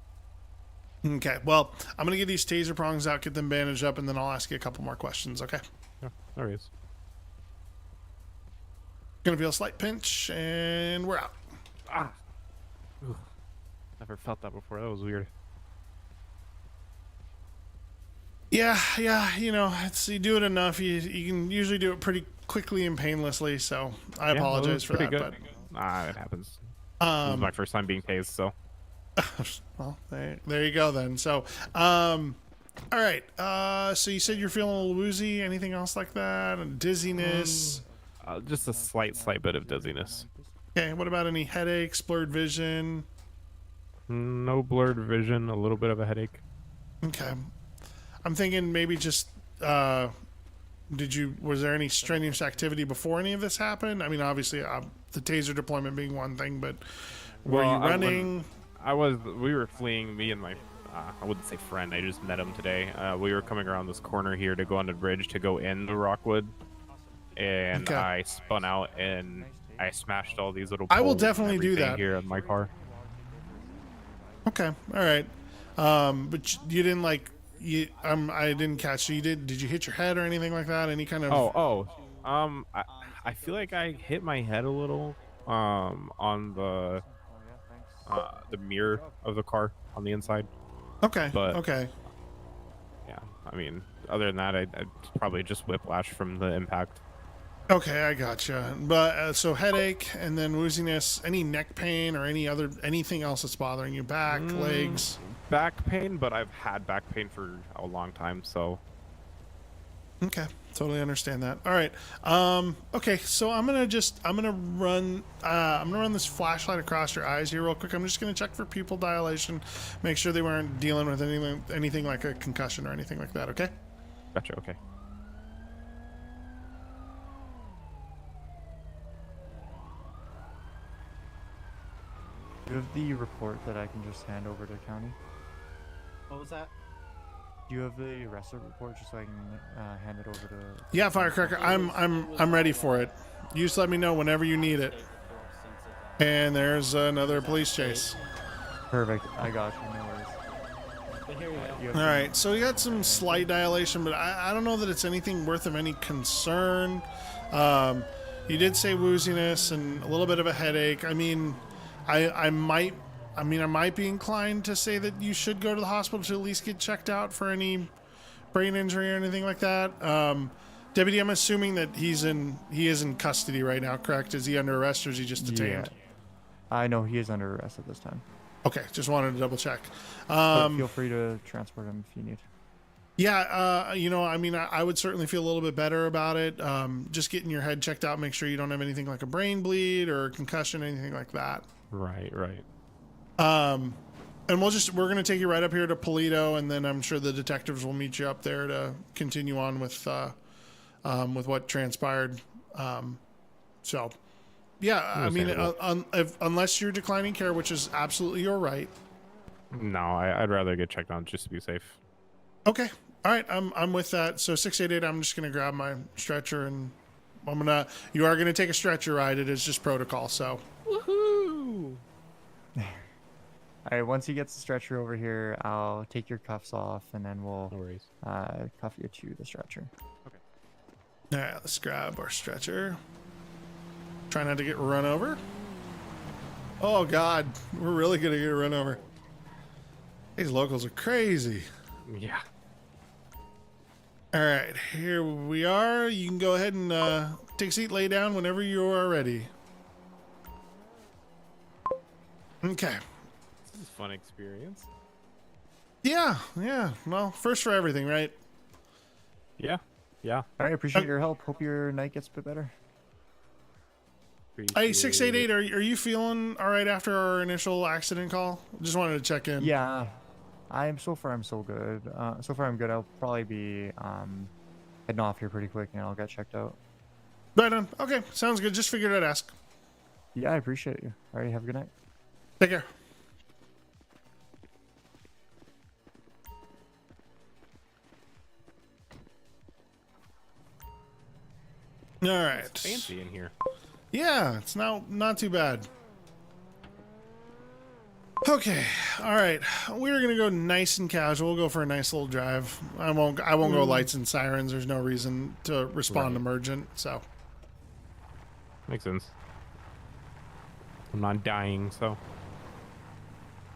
Okay. Well, I'm gonna get these taser prongs out, get them bandaged up, and then I'll ask you a couple more questions. Okay. Yeah, there he is. Gonna feel a slight pinch, and we're out. Ah. Ooh. Never felt that before. That was weird. Yeah. You know, you do it enough, you can usually do it pretty quickly and painlessly. So I apologize for that. Good. But it happens. This was my first time being tased, so. Well, there you go then. So, all right. So you said you're feeling a little woozy. Anything else like that? And dizziness? Just a slight bit of dizziness. Okay. What about any headaches, blurred vision? No blurred vision. A little bit of a headache. Okay. I'm thinking maybe just. Was there any strenuous activity before any of this happened? I mean, obviously, the taser deployment being one thing, but were you running? We were fleeing, me and my, I wouldn't say friend, I just met him today. We were coming around this corner here to go on the bridge to go into Rockwood. And Okay. I spun out and I smashed all these little I will poles and definitely do everything that. here in my car. Okay. All right. But you didn't I didn't catch you. Did you hit your head or anything like that? Any kind of. I feel like I hit my head a little, on the mirror of the car on the inside. Okay. But okay. yeah, I mean, other than that, I'd probably just whiplash from the impact. Okay, I gotcha. But so headache and then wooziness. Any neck pain or anything else that's bothering you? Back, legs. Back pain, but I've had back pain for a long time, so. Okay, totally understand that. All right. Okay, so I'm gonna run this flashlight across your eyes here real quick. I'm just gonna check for pupil dilation, make sure they weren't dealing with anything like a concussion or anything like that. Okay. Gotcha. Okay. Do you have the report that I can just hand over to county? What was that? Do you have the arrest report just so I can hand it over to? Yeah, Firecracker. I'm ready for it. You just let me know whenever you need it. And there's another police chase. Perfect. I got you. No worries. But here you All right, so we got some slight dilation, but I don't know that it's anything worth of any concern. You did say wooziness and a little bit of a headache. I mean, I might be inclined to say that you should go to the hospital to at least get checked out for any brain injury or anything like that. Deputy, I'm assuming that he is in custody right now, correct? Is he under arrest or is he just detained? Yeah. I know he is under arrest at this time. Okay, just wanted to double check. But feel free to transport him if you need. Yeah, I mean, I would certainly feel a little bit better about it. Just getting your head checked out, make sure you don't have anything like a brain bleed or concussion, anything like that. Right. And we're going to take you right up here to Polito, and then I'm sure the detectives will meet you up there to continue on with what transpired. So, yeah, I mean, unless you're declining care, which is absolutely your right. No, I'd rather get checked on just to be safe. Okay. All right. I'm with that. So 688, I'm just going to grab my stretcher and you are going to take a stretcher ride. It is just protocol. So. Woohoo! All right. Once he gets the stretcher over here, I'll take your cuffs off and then we'll cuff you to the stretcher. Okay. All right. Let's grab our stretcher. Try not to get run over. Oh God. We're really going to get run over. These locals are crazy. Yeah. All right, here we are. You can go ahead and take a seat, lay down whenever you are ready. Okay. This is a fun experience. Yeah. Well, first for everything, right? Yeah. All right, appreciate your help. Hope your night gets a bit better. Hey, 688, are you feeling all right after our initial accident call? Just wanted to check in. Yeah. I'm so far I'm good. I'll probably be heading off here pretty quick and I'll get checked out. Right on. Okay, sounds good. Just figured I'd ask. Yeah, I appreciate you. All right, have a good night. Take care. All right. It's fancy in here. Yeah, it's not too bad. Okay, all right. We're gonna go nice and casual. We'll go for a nice little drive. I won't go lights and sirens. There's no reason to respond emergent. So Makes sense. I'm not dying, so.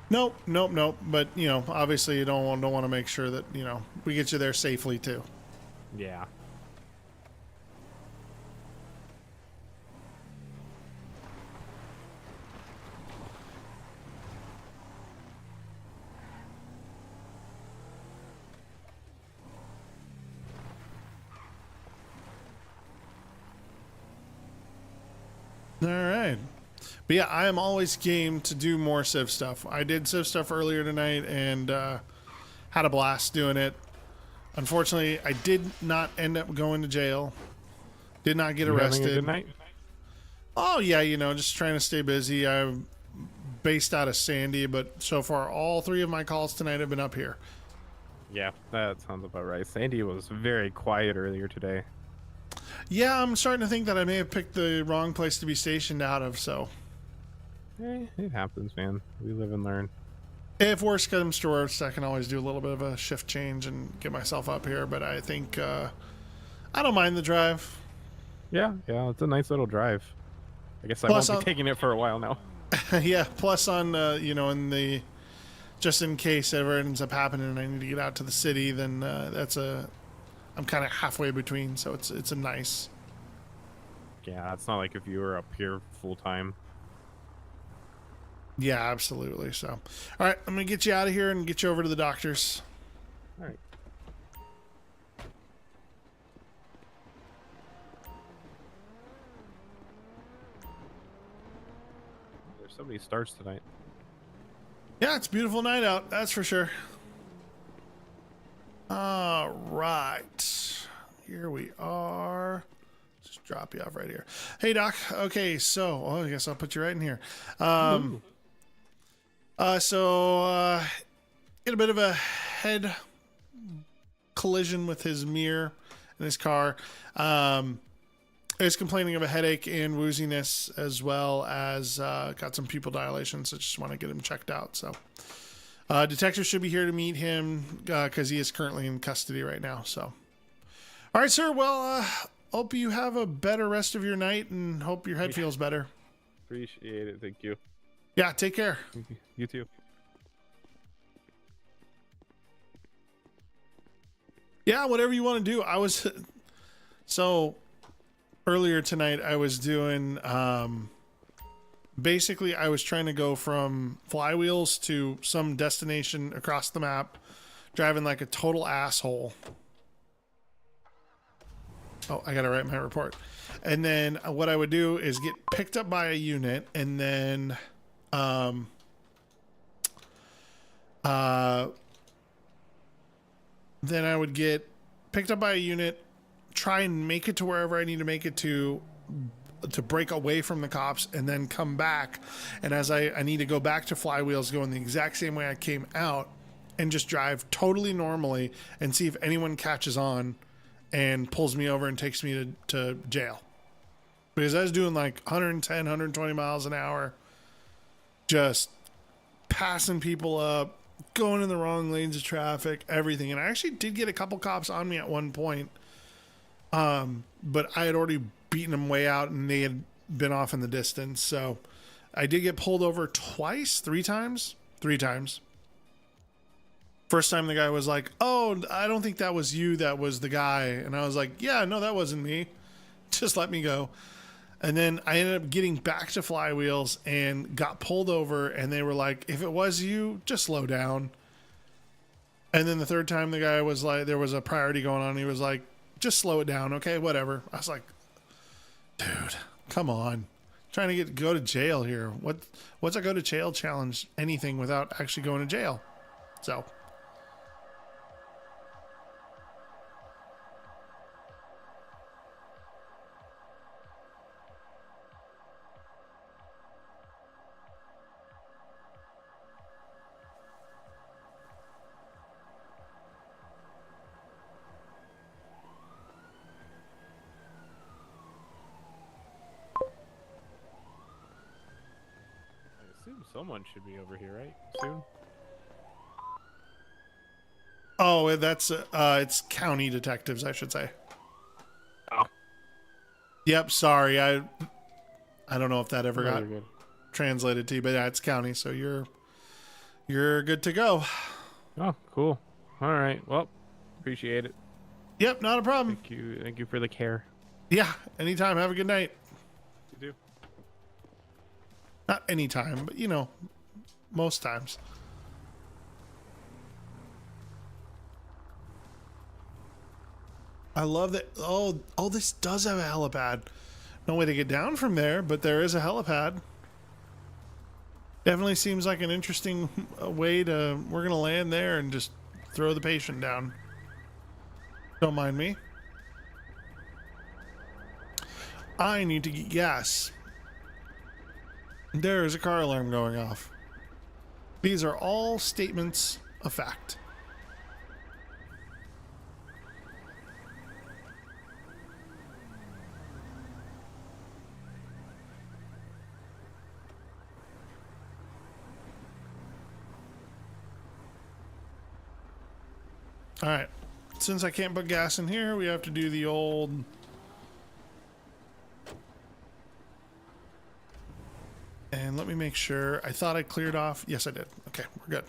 nope. But obviously you don't want to make sure that we get you there safely too. Yeah. All right. But yeah, I am always game to do more Civ stuff. I did Civ stuff earlier tonight and had a blast doing it. Unfortunately, I did not end up going to jail. Did not get arrested. Having a good night? Oh, yeah, just trying to stay busy. I'm based out of Sandy, but so far all 3 of my calls tonight have been up here. Yeah, that sounds about right. Sandy was very quiet earlier today. Yeah, I'm starting to think that I may have picked the wrong place to be stationed out of, so. It happens, man. We live and learn. If worse comes to worse, I can always do a little bit of a shift change and get myself up here, but I think I don't mind the drive. Yeah, it's a nice little drive. I guess I won't be taking it for a while now. Yeah, plus on, in the, just in case ever ends up happening and I need to get out to the city, then I'm kind of halfway between, so it's a nice. Yeah, it's not like if you were up here full time. Yeah, absolutely. So, all right, I'm gonna get you out of here and get you over to the doctor's. All right. There's so many stars tonight. Yeah, it's a beautiful night out, that's for sure. All right, here we are. Just drop you off right here. Hey, Doc. Okay, so I guess I'll put you right in here. Get a bit of a head collision with his mirror in his car. He's complaining of a headache and wooziness, as well as got some pupil dilation, so just want to get him checked out. So detective should be here to meet him because he is currently in custody right now. So, all right, sir. Well, hope you have a better rest of your night and hope your head feels better. Appreciate it. Thank you. Yeah, take care. You too. Yeah, whatever you want to do. So earlier tonight I was doing basically I was trying to go from Flywheels to some destination across the map, driving like a total asshole. Oh, I gotta write my report. And then what I would do is get picked up by a unit, and then then I would get picked up by a unit, try and make it to wherever I need to make it to break away from the cops, and then come back. And as I need to go back to Flywheels, going the exact same way I came out, and just drive totally normally and see if anyone catches on and pulls me over and takes me to jail. Because I was doing like 110, 120 miles an hour, just passing people up, going in the wrong lanes of traffic, everything. And I actually did get a couple cops on me at one point, but I had already beaten them way out and they had been off in the distance. So I did get pulled over three times. First time the guy was like, "Oh, I don't think that was you, that was the guy." And I was like, "Yeah, no, that wasn't me. Just let me go." And then I ended up getting back to Flywheels and got pulled over, and they were like, "If it was you, just slow down." And then the third time the guy was like, there was a priority going on. He was like, "Just slow it down. Okay, whatever." I was like, dude, come on. Trying to go to jail here. What's a go to jail challenge anything without actually going to jail? So someone should be over here, right? Soon? oh, that's it's county detectives, I should say. Oh. Yep, sorry. I don't know if that ever got good. translated to you, but yeah, it's county, so you're good to go. Oh, cool. All right. Well, appreciate it. Yep, not a problem. Thank you for the care. Yeah, anytime. Have a good night. You do. Not anytime, but you know, most times. I love that. Oh, this does have a helipad. No way to get down from there, but there is a helipad. Definitely seems like an interesting way to. We're gonna land there and just throw the patient down. Don't mind me. I need to get gas. There is a car alarm going off. These are all statements of fact. All right. Since I can't put gas in here, we have to do the old... And let me make sure. I thought I cleared off. Yes, I did. Okay, we're good.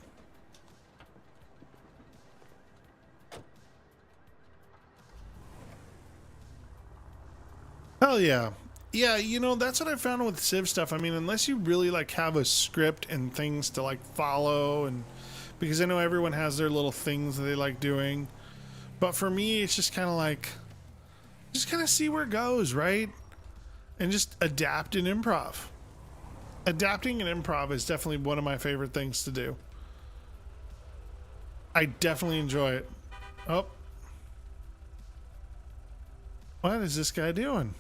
Hell yeah. Yeah, you know, that's what I found with Civ stuff. I mean, unless you really like have a script and things to like follow, and because I know everyone has their little things that they like doing. But for me, it's just kind of like, just kind of see where it goes, right? And just adapt and improv. Adapting and improv is definitely one of my favorite things to do. I definitely enjoy it. Oh. What is this guy doing?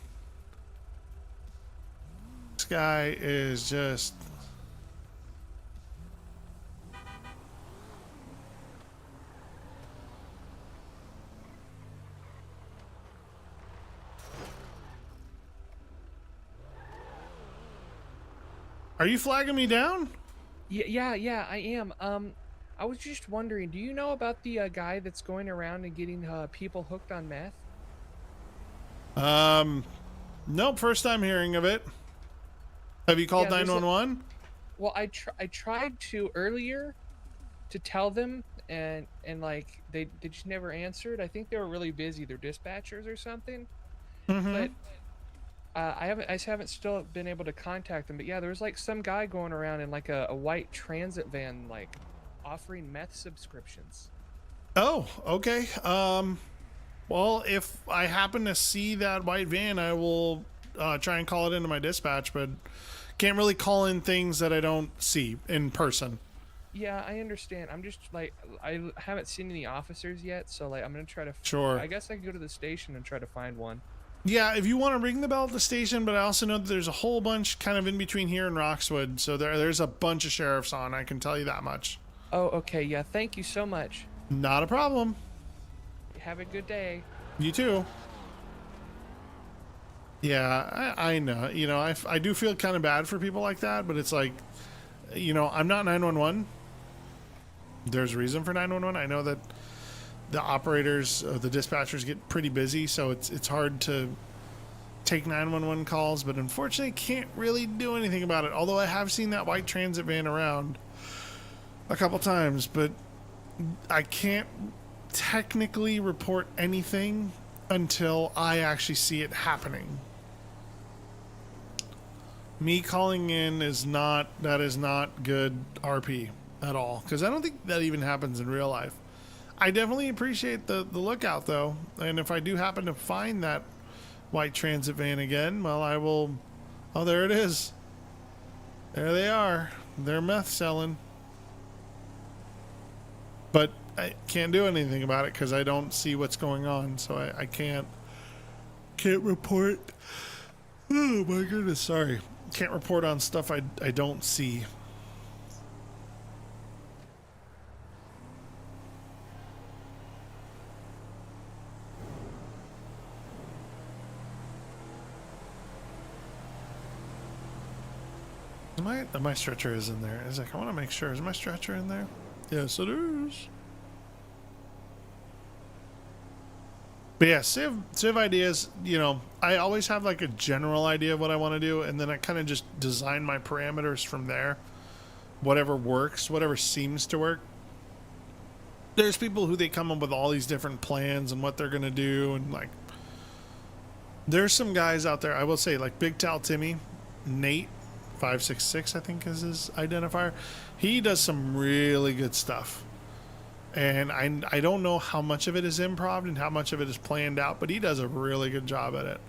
This guy is just... Are you flagging me down? Yeah, I am. I was just wondering, do you know about the guy that's going around and getting people hooked on meth? Nope, first time hearing of it. Have you called Yeah, there's 911? Well, I tried to earlier to tell them, and like they just never answered. I think they were really busy, their dispatchers or something. But I just haven't still been able to contact them. But yeah, there was like some guy going around in like a white transit van, like offering meth subscriptions. Oh, okay. Well, if I happen to see that white van, I will try and call it into my dispatch, but can't really call in things that I don't see in person. Yeah, I understand. I'm just like, I haven't seen any officers yet, so like I'm gonna try to. Sure. I guess I can go to the station and try to find one. Yeah, if you want to ring the bell at the station, but I also know that there's a whole bunch kind of in between here and Roxwood, so there's a bunch of sheriffs on, I can tell you that much. Oh, okay. Yeah, thank you so much. Not a problem. Have a good day. You too. Yeah, I know. You know, I do feel kind of bad for people like that, but it's like, you know, I'm not 911. There's a reason for 911. I know that the operators, the dispatchers get pretty busy, so it's hard to take 911 calls, but unfortunately can't really do anything about it. Although I have seen that white transit van around a couple times, but I can't technically report anything until I actually see it happening. Me calling in is not good RP at all, because I don't think that even happens in real life. I definitely appreciate the lookout though, and if I do happen to find that white transit van again, well, I will. Oh, there it is. There they are. They're meth selling. But I can't do anything about it because I don't see what's going on, so I can't report. Oh my goodness, sorry. Can't report on stuff I don't see. My stretcher is in there. It's like, I want to make sure. Is my stretcher in there? Yes, it is. But yeah, civ ideas, you know, I always have like a general idea of what I want to do, and then I kind of just design my parameters from there. Whatever works, whatever seems to work. There's people who they come up with all these different plans and what they're going to do, and like, there's some guys out there, I will say, like Big Tal Timmy, Nate, 566, I think is his identifier. He does some really good stuff. And I don't know how much of it is improv and how much of it is planned out, but he does a really good job at it.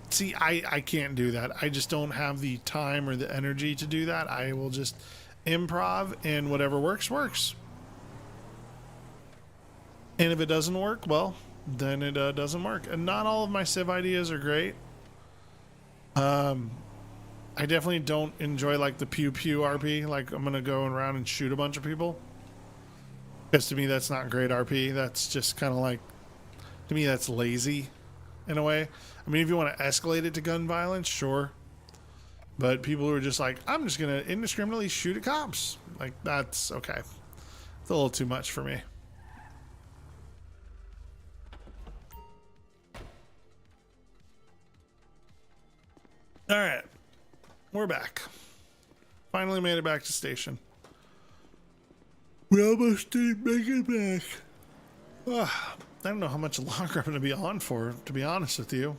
See, I can't do that. I just don't have the time or the energy to do that. I will just improv, and whatever works, works. And if it doesn't work, well, then it doesn't work. And not all of my civ ideas are great. I definitely don't enjoy like the pew pew RP. Like, I'm gonna go around and shoot a bunch of people. Because to me, that's not great RP. That's just kind of like, to me, that's lazy in a way. I mean, if you want to escalate it to gun violence, sure. But people who are just like, I'm just gonna indiscriminately shoot at cops, like, that's okay. It's a little too much for me. All right, we're back. Finally made it back to station. We almost didn't make it back. I don't know how much longer I'm going to be on for, to be honest with you.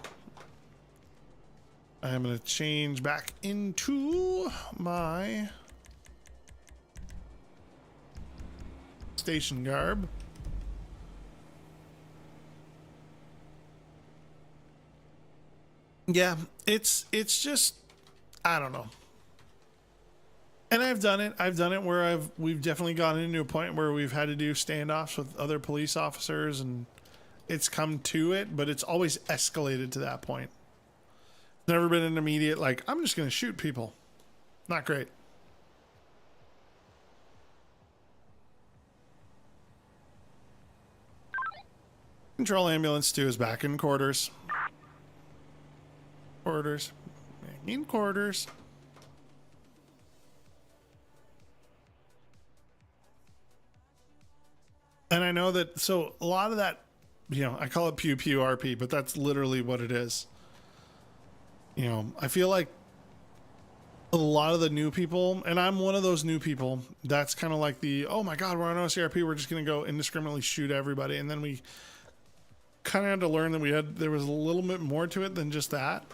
I'm going to change back into my station garb. Yeah, it's just, I don't know. And I've done it where we've definitely gotten into a point where we've had to do standoffs with other police officers, and it's come to it, but it's always escalated to that point. It's never been an immediate, like, I'm just going to shoot people. Not great. Control Ambulance 2 is back in quarters. In quarters. And I know that, so a lot of that, you know, I call it pew pew RP, but that's literally what it is. You know, I feel like a lot of the new people, and I'm one of those new people, that's kind of like the, oh my God, we're on OCRP, we're just going to go indiscriminately shoot everybody. And then we kind of had to learn that there was a little bit more to it than just that.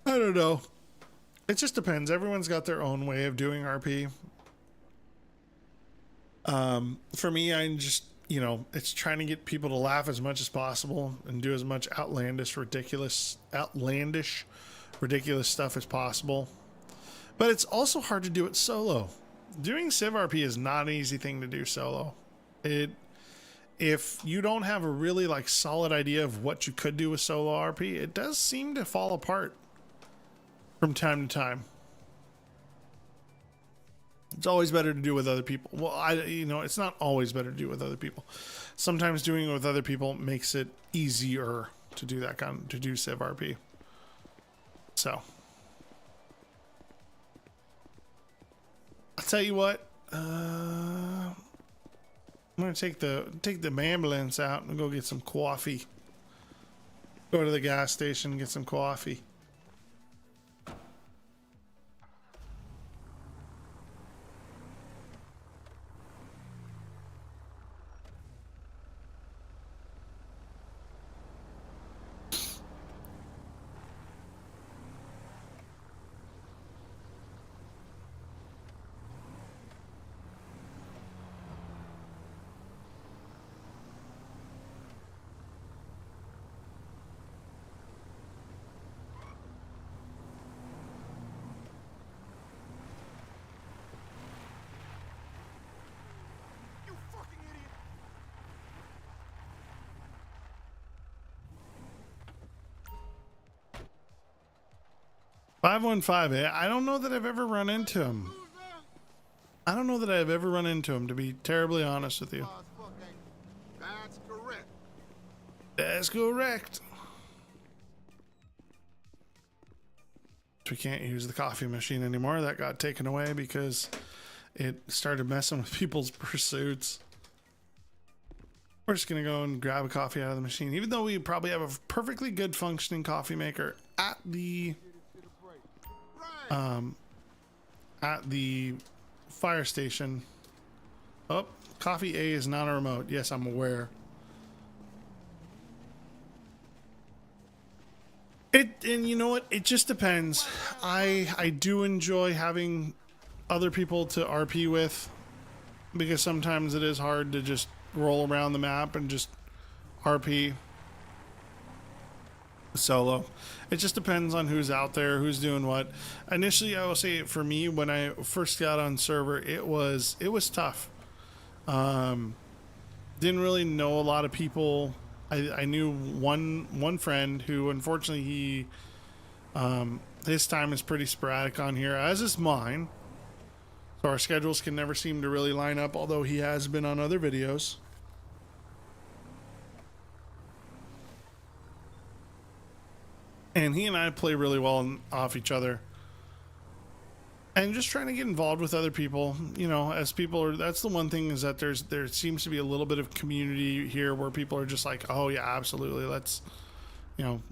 I don't know. It just depends. Everyone's got their own way of doing RP. For me, I'm just, you know, it's trying to get people to laugh as much as possible and do as much outlandish, ridiculous stuff as possible. But it's also hard to do it solo. Doing Civ RP is not an easy thing to do solo. If you don't have a really like solid idea of what you could do with solo RP, it does seem to fall apart from time to time. It's always better to do with other people. Well, you know, it's not always better to do with other people. Sometimes doing it with other people makes it easier to do to do Civ RP. So, I'll tell you what. I'm gonna take the ambulance out and go get some coffee. Go to the gas station and get some coffee. FiveM. I don't know that I've ever run into him. I don't know that I've ever run into him, to be terribly honest with you. That's correct. That's correct. We can't use the coffee machine anymore. That got taken away because it started messing with people's pursuits. We're just gonna go and grab a coffee out of the machine, even though we probably have a perfectly good functioning coffee maker at the fire station. Oh, coffee A is not a remote. Yes, I'm aware. And you know what? It just depends. I do enjoy having other people to RP with, because sometimes it is hard to just roll around the map and just RP solo. It just depends on who's out there, who's doing what. Initially, I will say for me, when I first got on server, it was tough. Didn't really know a lot of people. I knew one friend who, unfortunately, his time is pretty sporadic on here, as is mine. So our schedules can never seem to really line up, although he has been on other videos. And he and I play really well off each other. And just trying to get involved with other people, you know, as people are, that's the one thing, is that there seems to be a little bit of community here where people are just like, oh yeah, absolutely, let's, you know,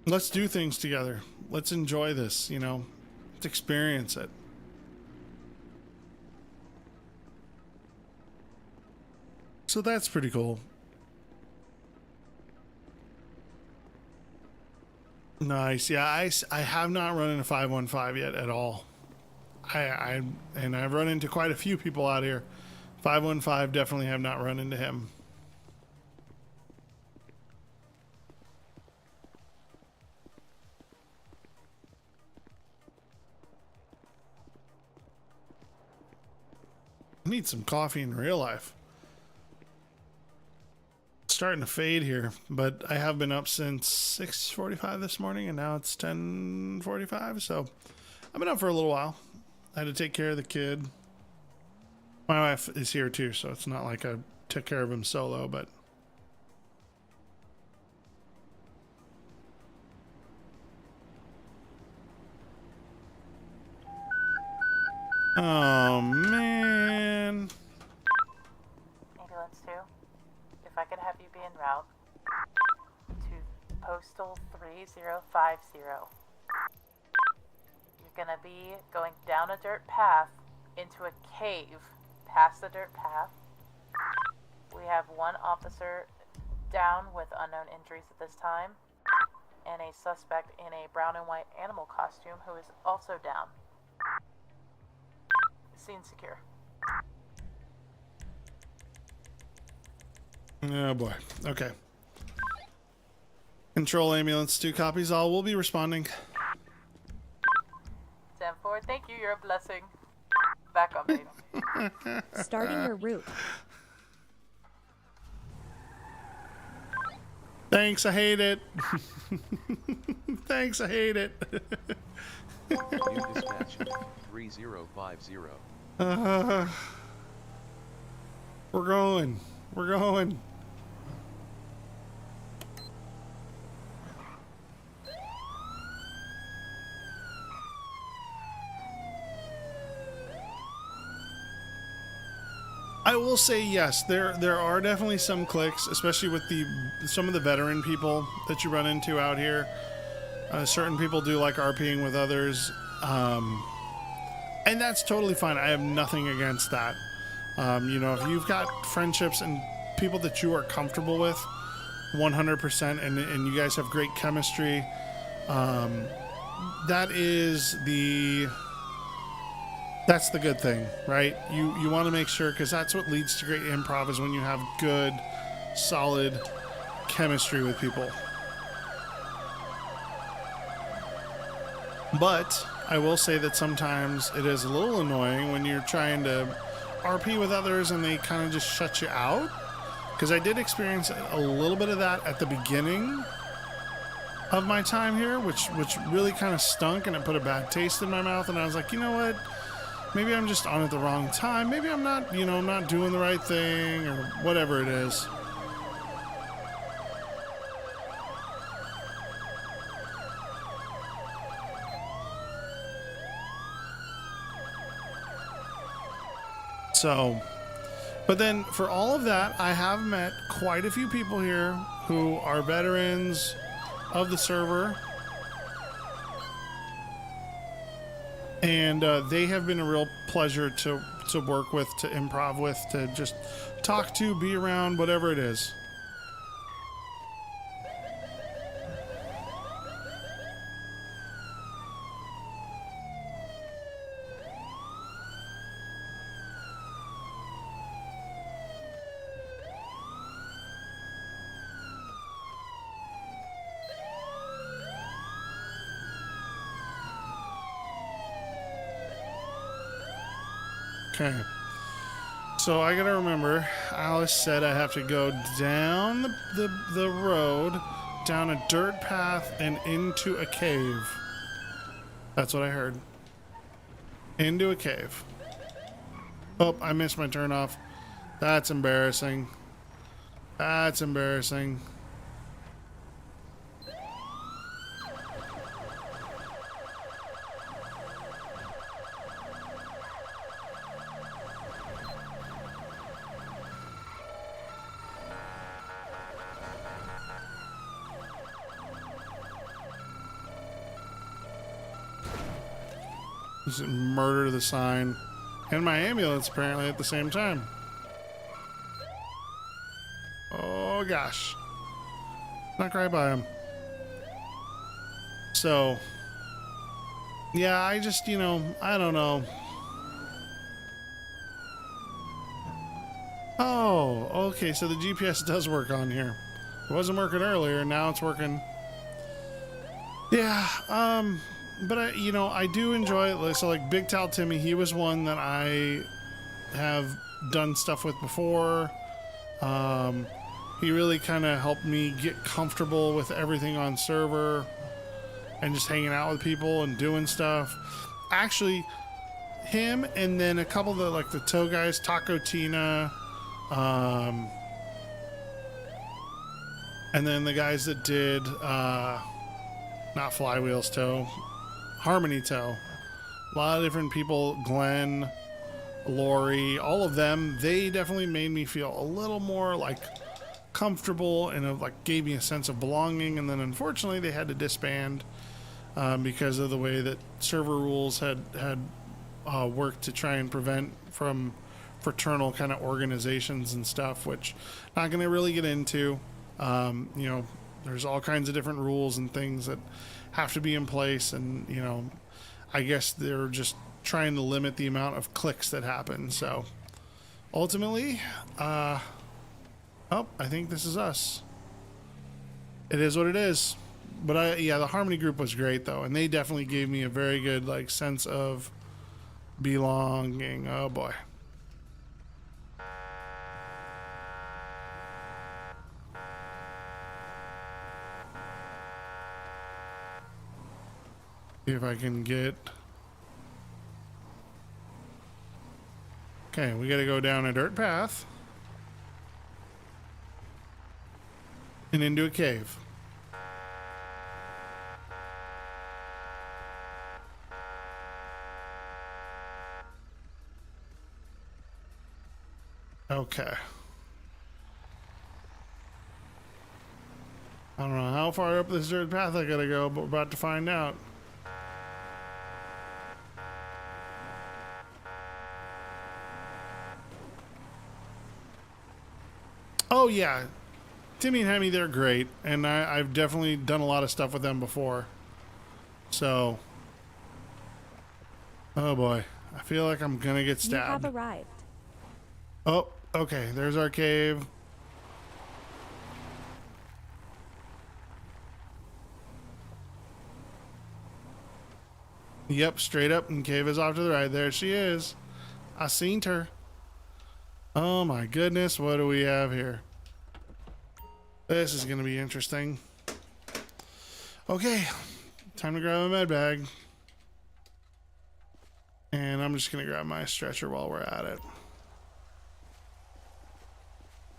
let's do things together. Let's enjoy this, you know, let's experience it. So that's pretty cool. Nice. Yeah, I have not run into 515 yet at all. And I've run into quite a few people out here. 515 definitely have not run into him. I need some coffee in real life. Starting to fade here, but I have been up since 6:45 this morning, and now it's 10:45, so I've been up for a little while. I had to take care of the kid. My wife is here too, so it's not like I took care of him solo, but I could have you be en route to Postal 3050. You're gonna be going down a dirt path into a cave past the dirt path. We have one officer down with unknown injuries at this time, and a suspect in a brown and white animal costume who is also down. Scene secure. Oh boy. Okay. Control ambulance, 2 copies. All will be responding. 10-4, thank you, you're a blessing. Back on, baby. Starting your route. Thanks, I hate it. Thanks, I hate it. New dispatch 3050. We're going. We're going. I will say yes, there are definitely some clicks, especially with some of the veteran people that you run into out here. Certain people do like RPing with others, and that's totally fine. I have nothing against that. You know, if you've got friendships and people that you are comfortable with 100% and you guys have great chemistry, that's the good thing, right? You want to make sure, because that's what leads to great improv, is when you have good, solid chemistry with people. But I will say that sometimes it is a little annoying when you're trying to RP with others and they kind of just shut you out. Because I did experience a little bit of that at the beginning of my time here, which really kind of stunk, and it put a bad taste in my mouth. And I was like, you know what? Maybe I'm just on at the wrong time. Maybe I'm not, I'm not doing the right thing, or whatever it is. So, but then for all of that, I have met quite a few people here who are veterans of the server. And they have been a real pleasure to work with, to improv with, to just talk to, be around, whatever it is. Okay, so I gotta remember, Alice said I have to go down the road, down a dirt path, and into a cave. That's what I heard. Into a cave. Oh, I missed my turn off. That's embarrassing. That's embarrassing. Murder the sign and my ambulance apparently at the same time. Oh gosh, not right by him. So yeah, I just I don't know. Oh, okay, so the GPS does work on here. It wasn't working earlier, now it's working. Yeah, but I do enjoy it. So like Big Tal Timmy, he was one that I have done stuff with before. He really kind of helped me get comfortable with everything on server and just hanging out with people and doing stuff. Actually, him and then a couple of the tow guys, Taco Tina, and then the guys that did not Flywheels Tow, Harmony Tow. A lot of different people, Glenn, Lori, all of them, they definitely made me feel a little more like comfortable and it like gave me a sense of belonging. And then unfortunately they had to disband because of the way that server rules had worked to try and prevent from fraternal kind of organizations and stuff, which not going to really get into. You know, there's all kinds of different rules and things that have to be in place, and you know, I guess they're just trying to limit the amount of clicks that happen. So ultimately, oh, I think this is us. It is what it is. But yeah, the Harmony group was great though, and they definitely gave me a very good like sense of belonging. Oh boy. See if I can get. Okay, we got to go down a dirt path and into a cave. Okay. I don't know how far up this dirt path I gotta go, but we're about to find out. Oh yeah, Timmy and Hemi, they're great, and I've definitely done a lot of stuff with them before. So, oh boy, I feel like I'm gonna get stabbed. You have arrived. Oh, okay, there's our cave. Yep, straight up, and cave is off to the right. There she is. I seen her. Oh my goodness, what do we have here? This is gonna be interesting. Okay, time to grab a med bag. And I'm just gonna grab my stretcher while we're at it.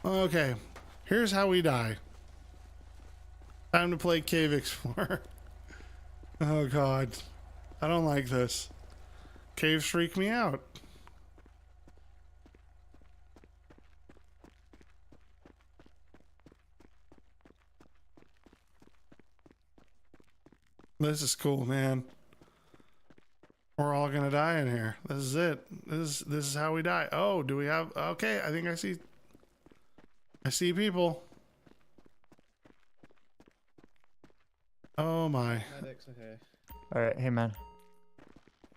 Okay, here's how we die. Time to play Cave Explorer. Oh god, I don't like this. Caves freak me out. This is cool, man. We're all gonna die in here. This is it. This is how we die. Oh, do we have? Okay, I think I see people. Oh my. All right, hey man.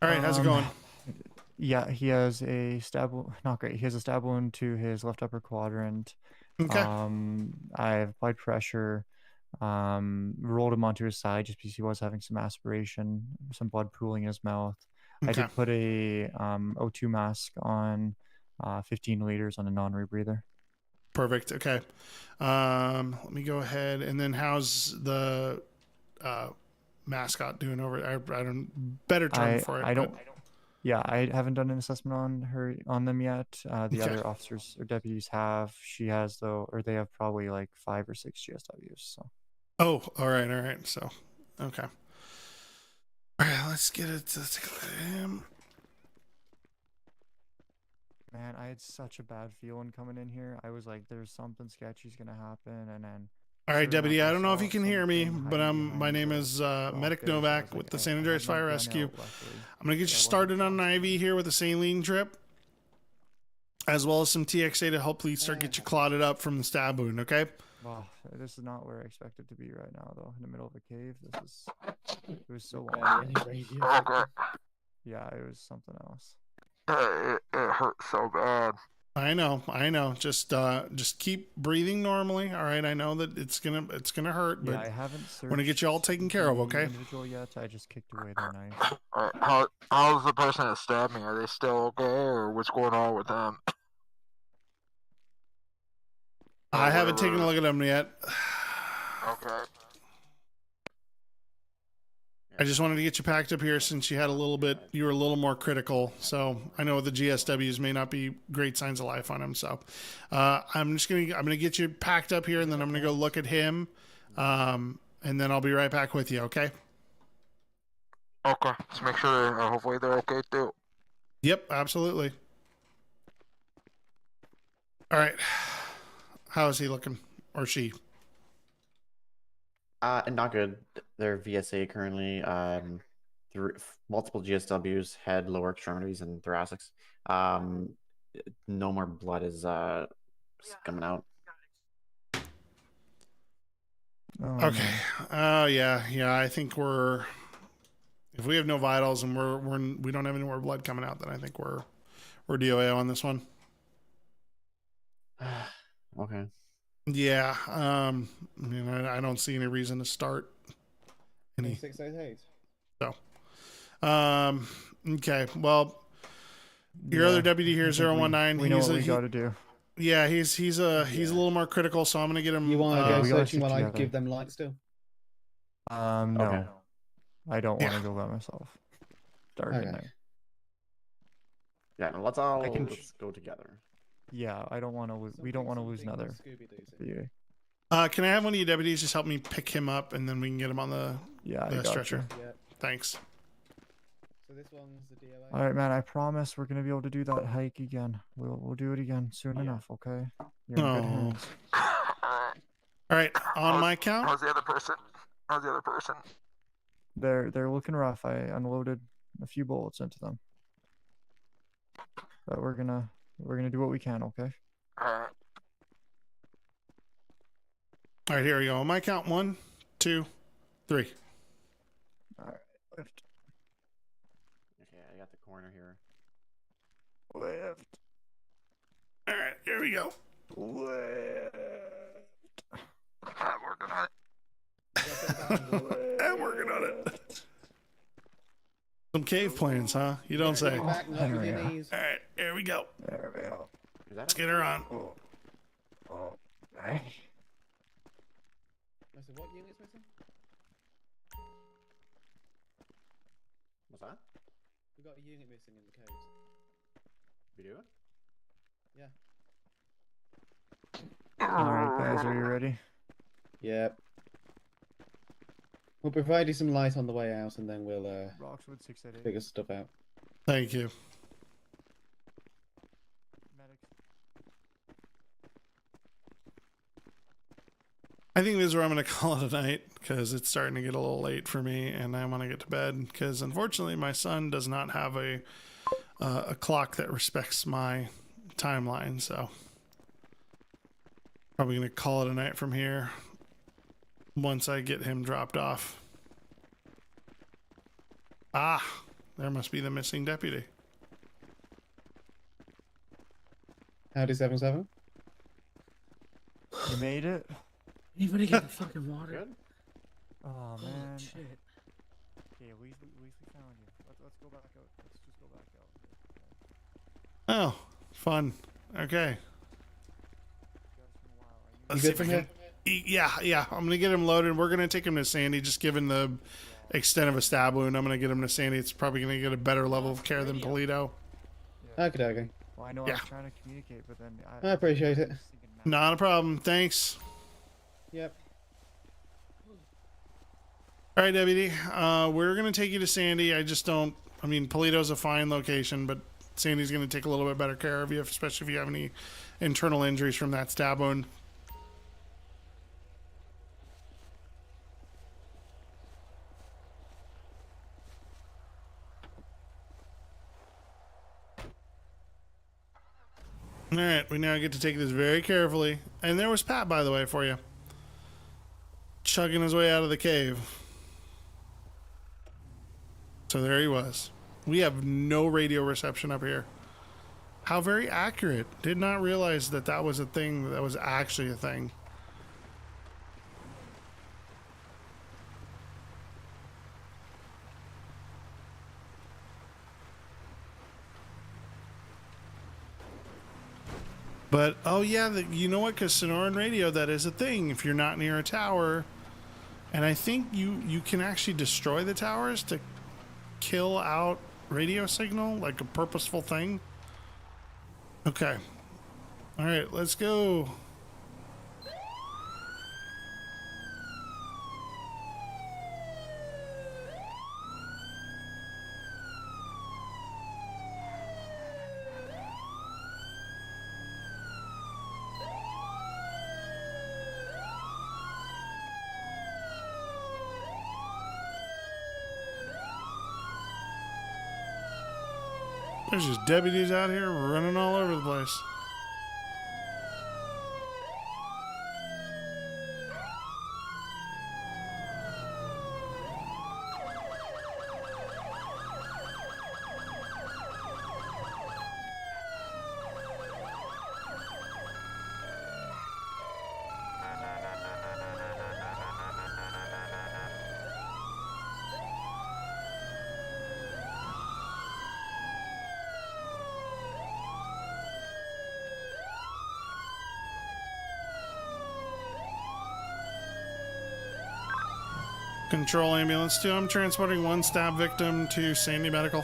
All right, how's it going? Yeah, he has a stab. Not great. He has a stab wound to his left upper quadrant. Okay. I've applied pressure. Rolled him onto his side just because he was having some aspiration, some blood pooling in his mouth. Okay. I did put a O2 mask on 15 liters on a non-rebreather. Perfect. Okay. Let me go ahead. And then how's the mascot doing over? I don't better term for it. Yeah, I haven't done an assessment on them yet. The other officers or deputies have. She has though, or they have probably like 5 or 6 GSWs. So. Oh, all right. So, okay. All right, let's get it. Let's take a look at him. Man, I had such a bad feeling coming in here. I was like, "There's something sketchy's gonna happen," and then. All right, Deputy. I don't know if you can hear me, but my name is Medic Novak with the San Andreas Fire Rescue. I'm gonna get you started on an IV here with a saline drip, as well as some TXA to hopefully get you clotted up from the stab wound. Okay. Wow, this is not where I expected to be right now, though. In the middle of a cave, it was so long. Yeah, it was something else. It hurt so bad. I know. Just keep breathing normally. All right. I know that it's gonna hurt, but I haven't we're gonna get you all taken care of. Okay. Individual yet? I just kicked away their knife. How's the person that stabbed me? Are they still okay, or what's going on with them? I haven't taken a look at them yet. Okay. I just wanted to get you packed up here since you were a little more critical. So I know the GSWs may not be great signs of life on him. So I'm gonna get you packed up here, and then I'm gonna go look at him, and then I'll be right back with you. Okay. Okay. Let's make sure. Hopefully they're okay too. Yep. Absolutely. All right. How is he looking? or she? Not good. They're VSA currently. Through multiple GSWs, head, lower extremities, and thoracics. No more blood is coming out. Oh, Okay. Yeah. I think we're. If we have no vitals and we don't have any more blood coming out, then I think we're DOA on this one. Okay. Yeah. I don't see any reason to start any. 688. So. Okay. Well, your other deputy here, 019. We know what we got to do. Yeah, he's a little more critical, so I'm gonna get him. You want to go we gotta searching stick while I together. give them light still? No. Okay. I don't want to go by myself. Dark at Okay. night. Yeah, no, let's go together. Yeah, I don't want to. We don't want to lose another. Can I have one of you deputies just help me pick him up, and then we can get him on the Yeah, I stretcher? gotcha. Yep. Thanks. So this one's the DOA. All right, man. I promise we're gonna be able to do that hike again. We'll do it again soon enough. Okay. You're in good hands. All right, on my count. How's the other person? They're looking rough. I unloaded a few bullets into them, but we're gonna do what we can. Okay. All right, here we go. On my count, 1, 2, 3. All right. Lift. Okay, I got the corner here. Lift. All right, here we go. Lift. I'm working on it. I'm working on it. Some cave plans, huh? You don't say. All Back, not with your knees. right, here we go. There we go. Let's get her on. Oh. Hey. So what unit's missing? What's that? We've got a unit missing in the caves. We do? Yeah. All right, guys. Are you ready? Yep. We'll provide you some light on the way out, and then we'll Roxwood 688. figure stuff out. Thank you. Medics. I think this is where I'm going to call it a night because it's starting to get a little late for me, and I want to get to bed because unfortunately my son does not have a clock that respects my timeline, so probably going to call it a night from here once I get him dropped off. Ah, there must be the missing deputy. Howdy, 77. You made it. Anybody get the fucking water? Good. Oh man. Shit. Okay, at least we found you. Let's go back out. Let's just go back out. Oh, fun. Okay. You good from here? Yeah. I'm gonna get him loaded. We're gonna take him to Sandy. Just given the extent of a stab wound, I'm gonna get him to Sandy. It's probably gonna get a better level of care than Polito. Okay. Well, I know I was trying to communicate, but then I appreciate it. Not a problem. Thanks. Yep. All right, deputy. We're gonna take you to Sandy. I mean, Polito's a fine location, but Sandy's gonna take a little bit better care of you, especially if you have any internal injuries from that stab wound. All right, we now get to take this very carefully. And there was Pat, by the way, for you. Chugging his way out of the cave. So there he was. We have no radio reception up here. How very accurate. Did not realize that that was a thing. That was actually a thing. But, oh yeah, you know what? Because Sonoran radio, that is a thing. If you're not near a tower, and I think you can actually destroy the towers to kill out radio signal, like a purposeful thing. Okay. All right, let's go. There's just deputies out here running all over the place. Control ambulance 2. I'm transporting one stab victim to Sandy Medical.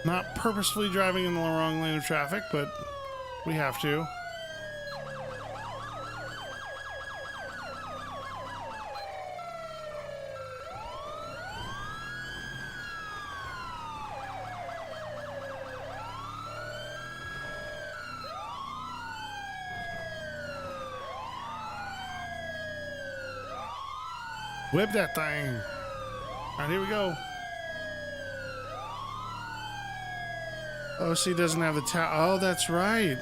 Not purposefully driving in the wrong lane of traffic, but we have to. Whip that thing. All right, here we go. OC doesn't have the tower. Oh, that's right.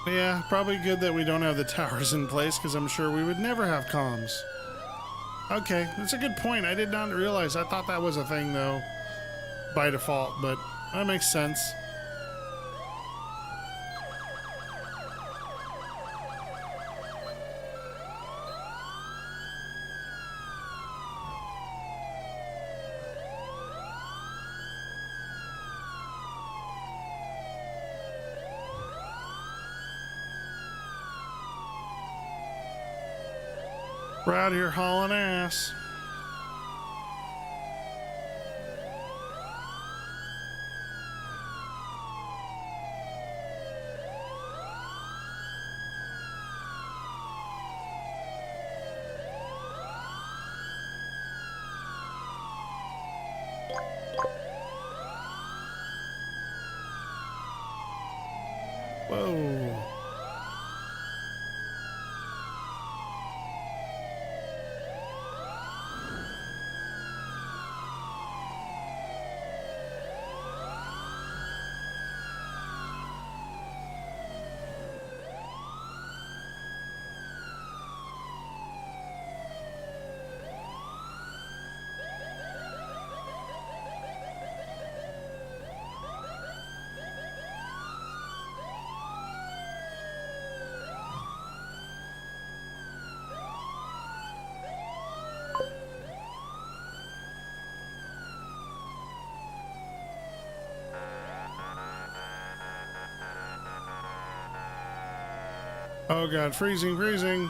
Yeah, probably good that we don't have the towers in place, because I'm sure we would never have comms. Okay, that's a good point. I did not realize. I thought that was a thing, though, by default, but that makes sense. We're out here hauling ass. Whoa. Oh god, freezing, freezing.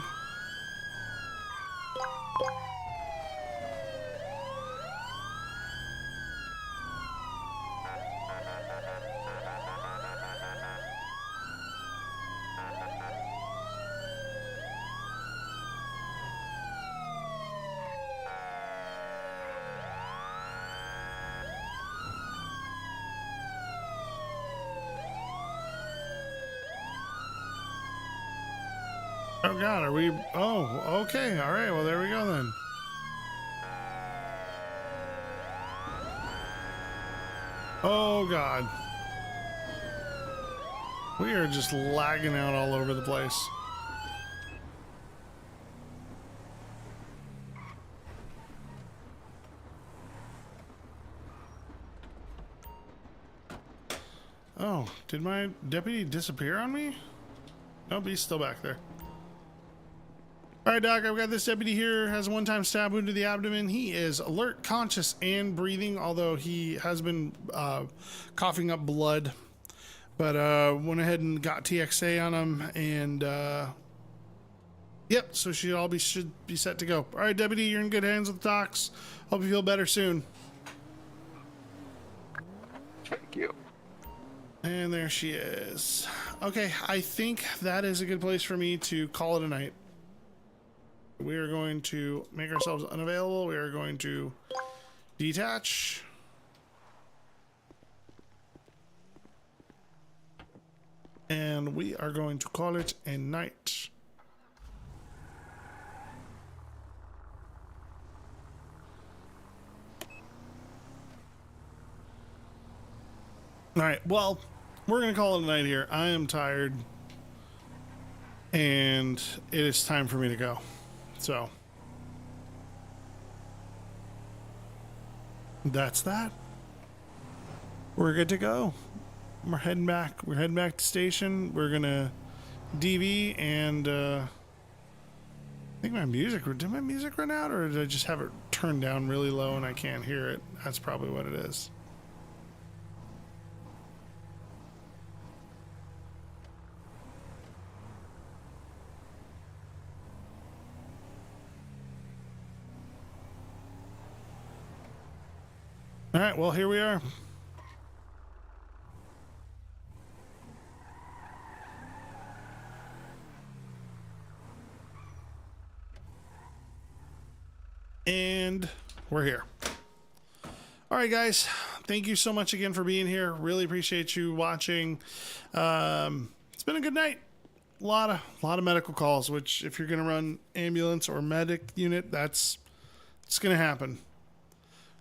Oh god, are we? Oh, okay, all right. Well, there we go then. Oh god, we are just lagging out all over the place. Oh, did my deputy disappear on me? Nope, he's still back there. All right, Doc, I've got this deputy here, has a one-time stab wound to the abdomen. He is alert, conscious, and breathing, although he has been coughing up blood. But went ahead and got TXA on him, and yep, so should be set to go. All right, deputy, you're in good hands with docs. Hope you feel better soon. Thank you. And there she is. Okay, I think that is a good place for me to call it a night. We are going to make ourselves unavailable. We are going to detach. And we are going to call it a night. All right, well, we're going to call it a night here. I am tired. And it is time for me to go. So that's that. We're good to go. We're heading back. We're heading back to station. We're gonna DV and I think my music. Did my music run out, or did I just have it turned down really low and I can't hear it? That's probably what it is. All right, well, here we are. And we're here. All right, guys, thank you so much again for being here. Really appreciate you watching. It's been a good night. A lot of medical calls, which if you're going to run ambulance or medic unit, it's going to happen.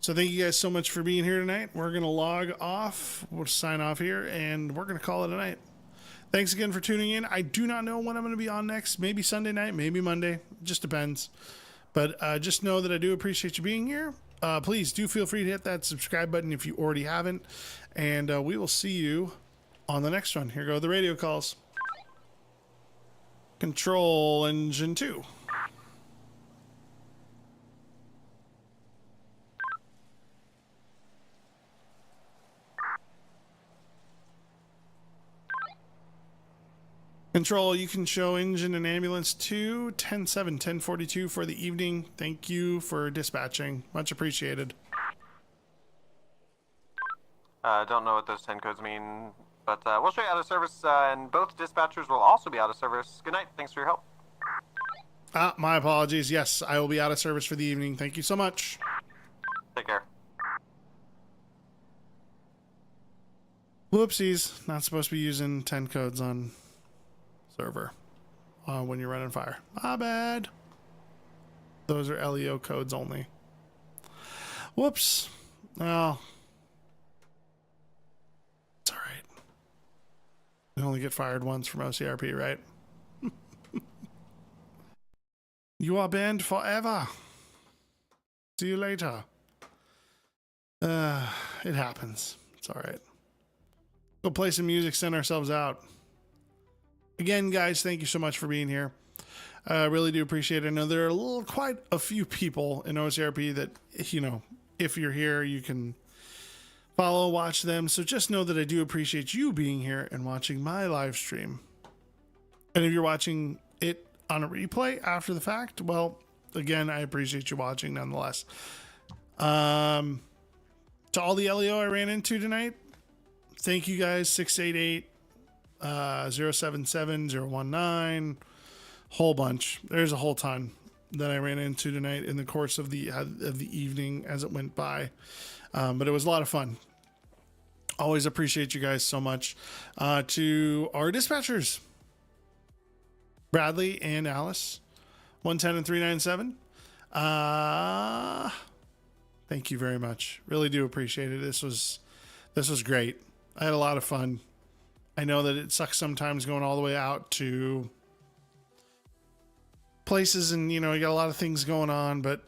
So thank you guys so much for being here tonight. We're going to log off. We'll sign off here, and we're going to call it a night. Thanks again for tuning in. I do not know when I'm going to be on next. Maybe Sunday night, maybe Monday. Just depends. But just know that I do appreciate you being here. Please do feel free to hit that subscribe button if you already haven't. And we will see you on the next one. Here go the radio calls. Control Engine 2. Control, you can show engine and ambulance 2, 10-7, 1042 for the evening. Thank you for dispatching. Much appreciated. Don't know what those 10 codes mean, but we'll show you out of service, and both dispatchers will also be out of service. Good night. Thanks for your help. My apologies. Yes, I will be out of service for the evening. Thank you so much. Take care. Whoopsies. Not supposed to be using 10 codes on server when you're running fire. My bad. Those are LEO codes only. Whoops. Well, it's all right. You only get fired once from OCRP, right? You are banned forever. See you later. It happens. It's all right. Go play some music, send ourselves out. Again, guys, thank you so much for being here. I really do appreciate it. I know there are quite a few people in OCRP that, you know, if you're here, you can follow, watch them. So just know that I do appreciate you being here and watching my live stream. And if you're watching it on a replay after the fact, well, again, I appreciate you watching nonetheless. To all the LEO I ran into tonight, thank you guys. 688 077 019, whole bunch. There's a whole ton that I ran into tonight in the course of the evening as it went by, but it was a lot of fun. Always appreciate you guys so much. To our dispatchers, Bradley and Alice, 110 and 397. Thank you very much. Really do appreciate it. This was great. I had a lot of fun. I know that it sucks sometimes going all the way out to places and, you know, you got a lot of things going on, but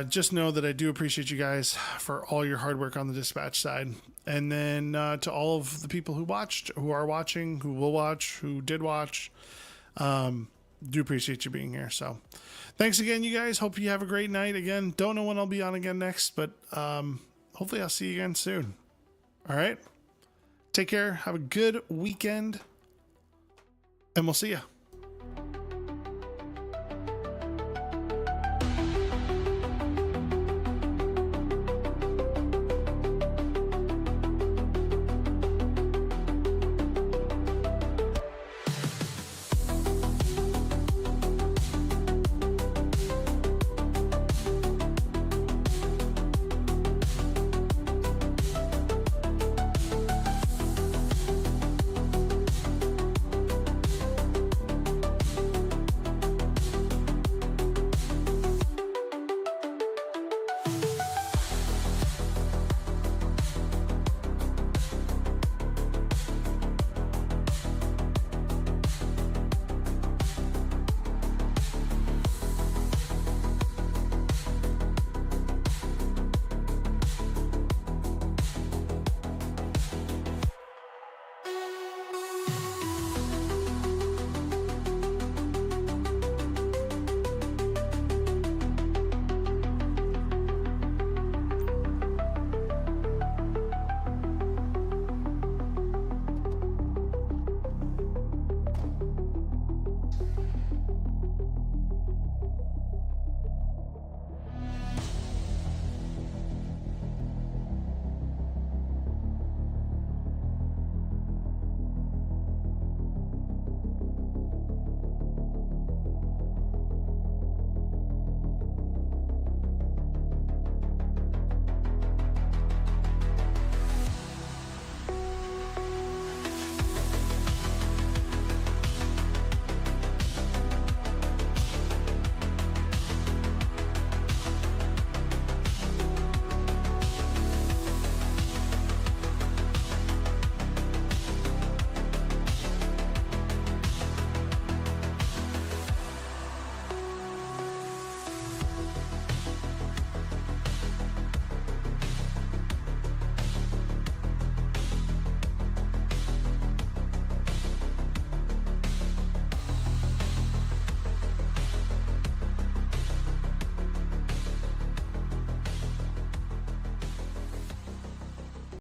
just know that I do appreciate you guys for all your hard work on the dispatch side. And then to all of the people who watched, who are watching, who will watch, who did watch, do appreciate you being here. So thanks again, you guys. Hope you have a great night. Again, don't know when I'll be on again next, but hopefully I'll see you again soon. All right. Take care. Have a good weekend. And we'll see you.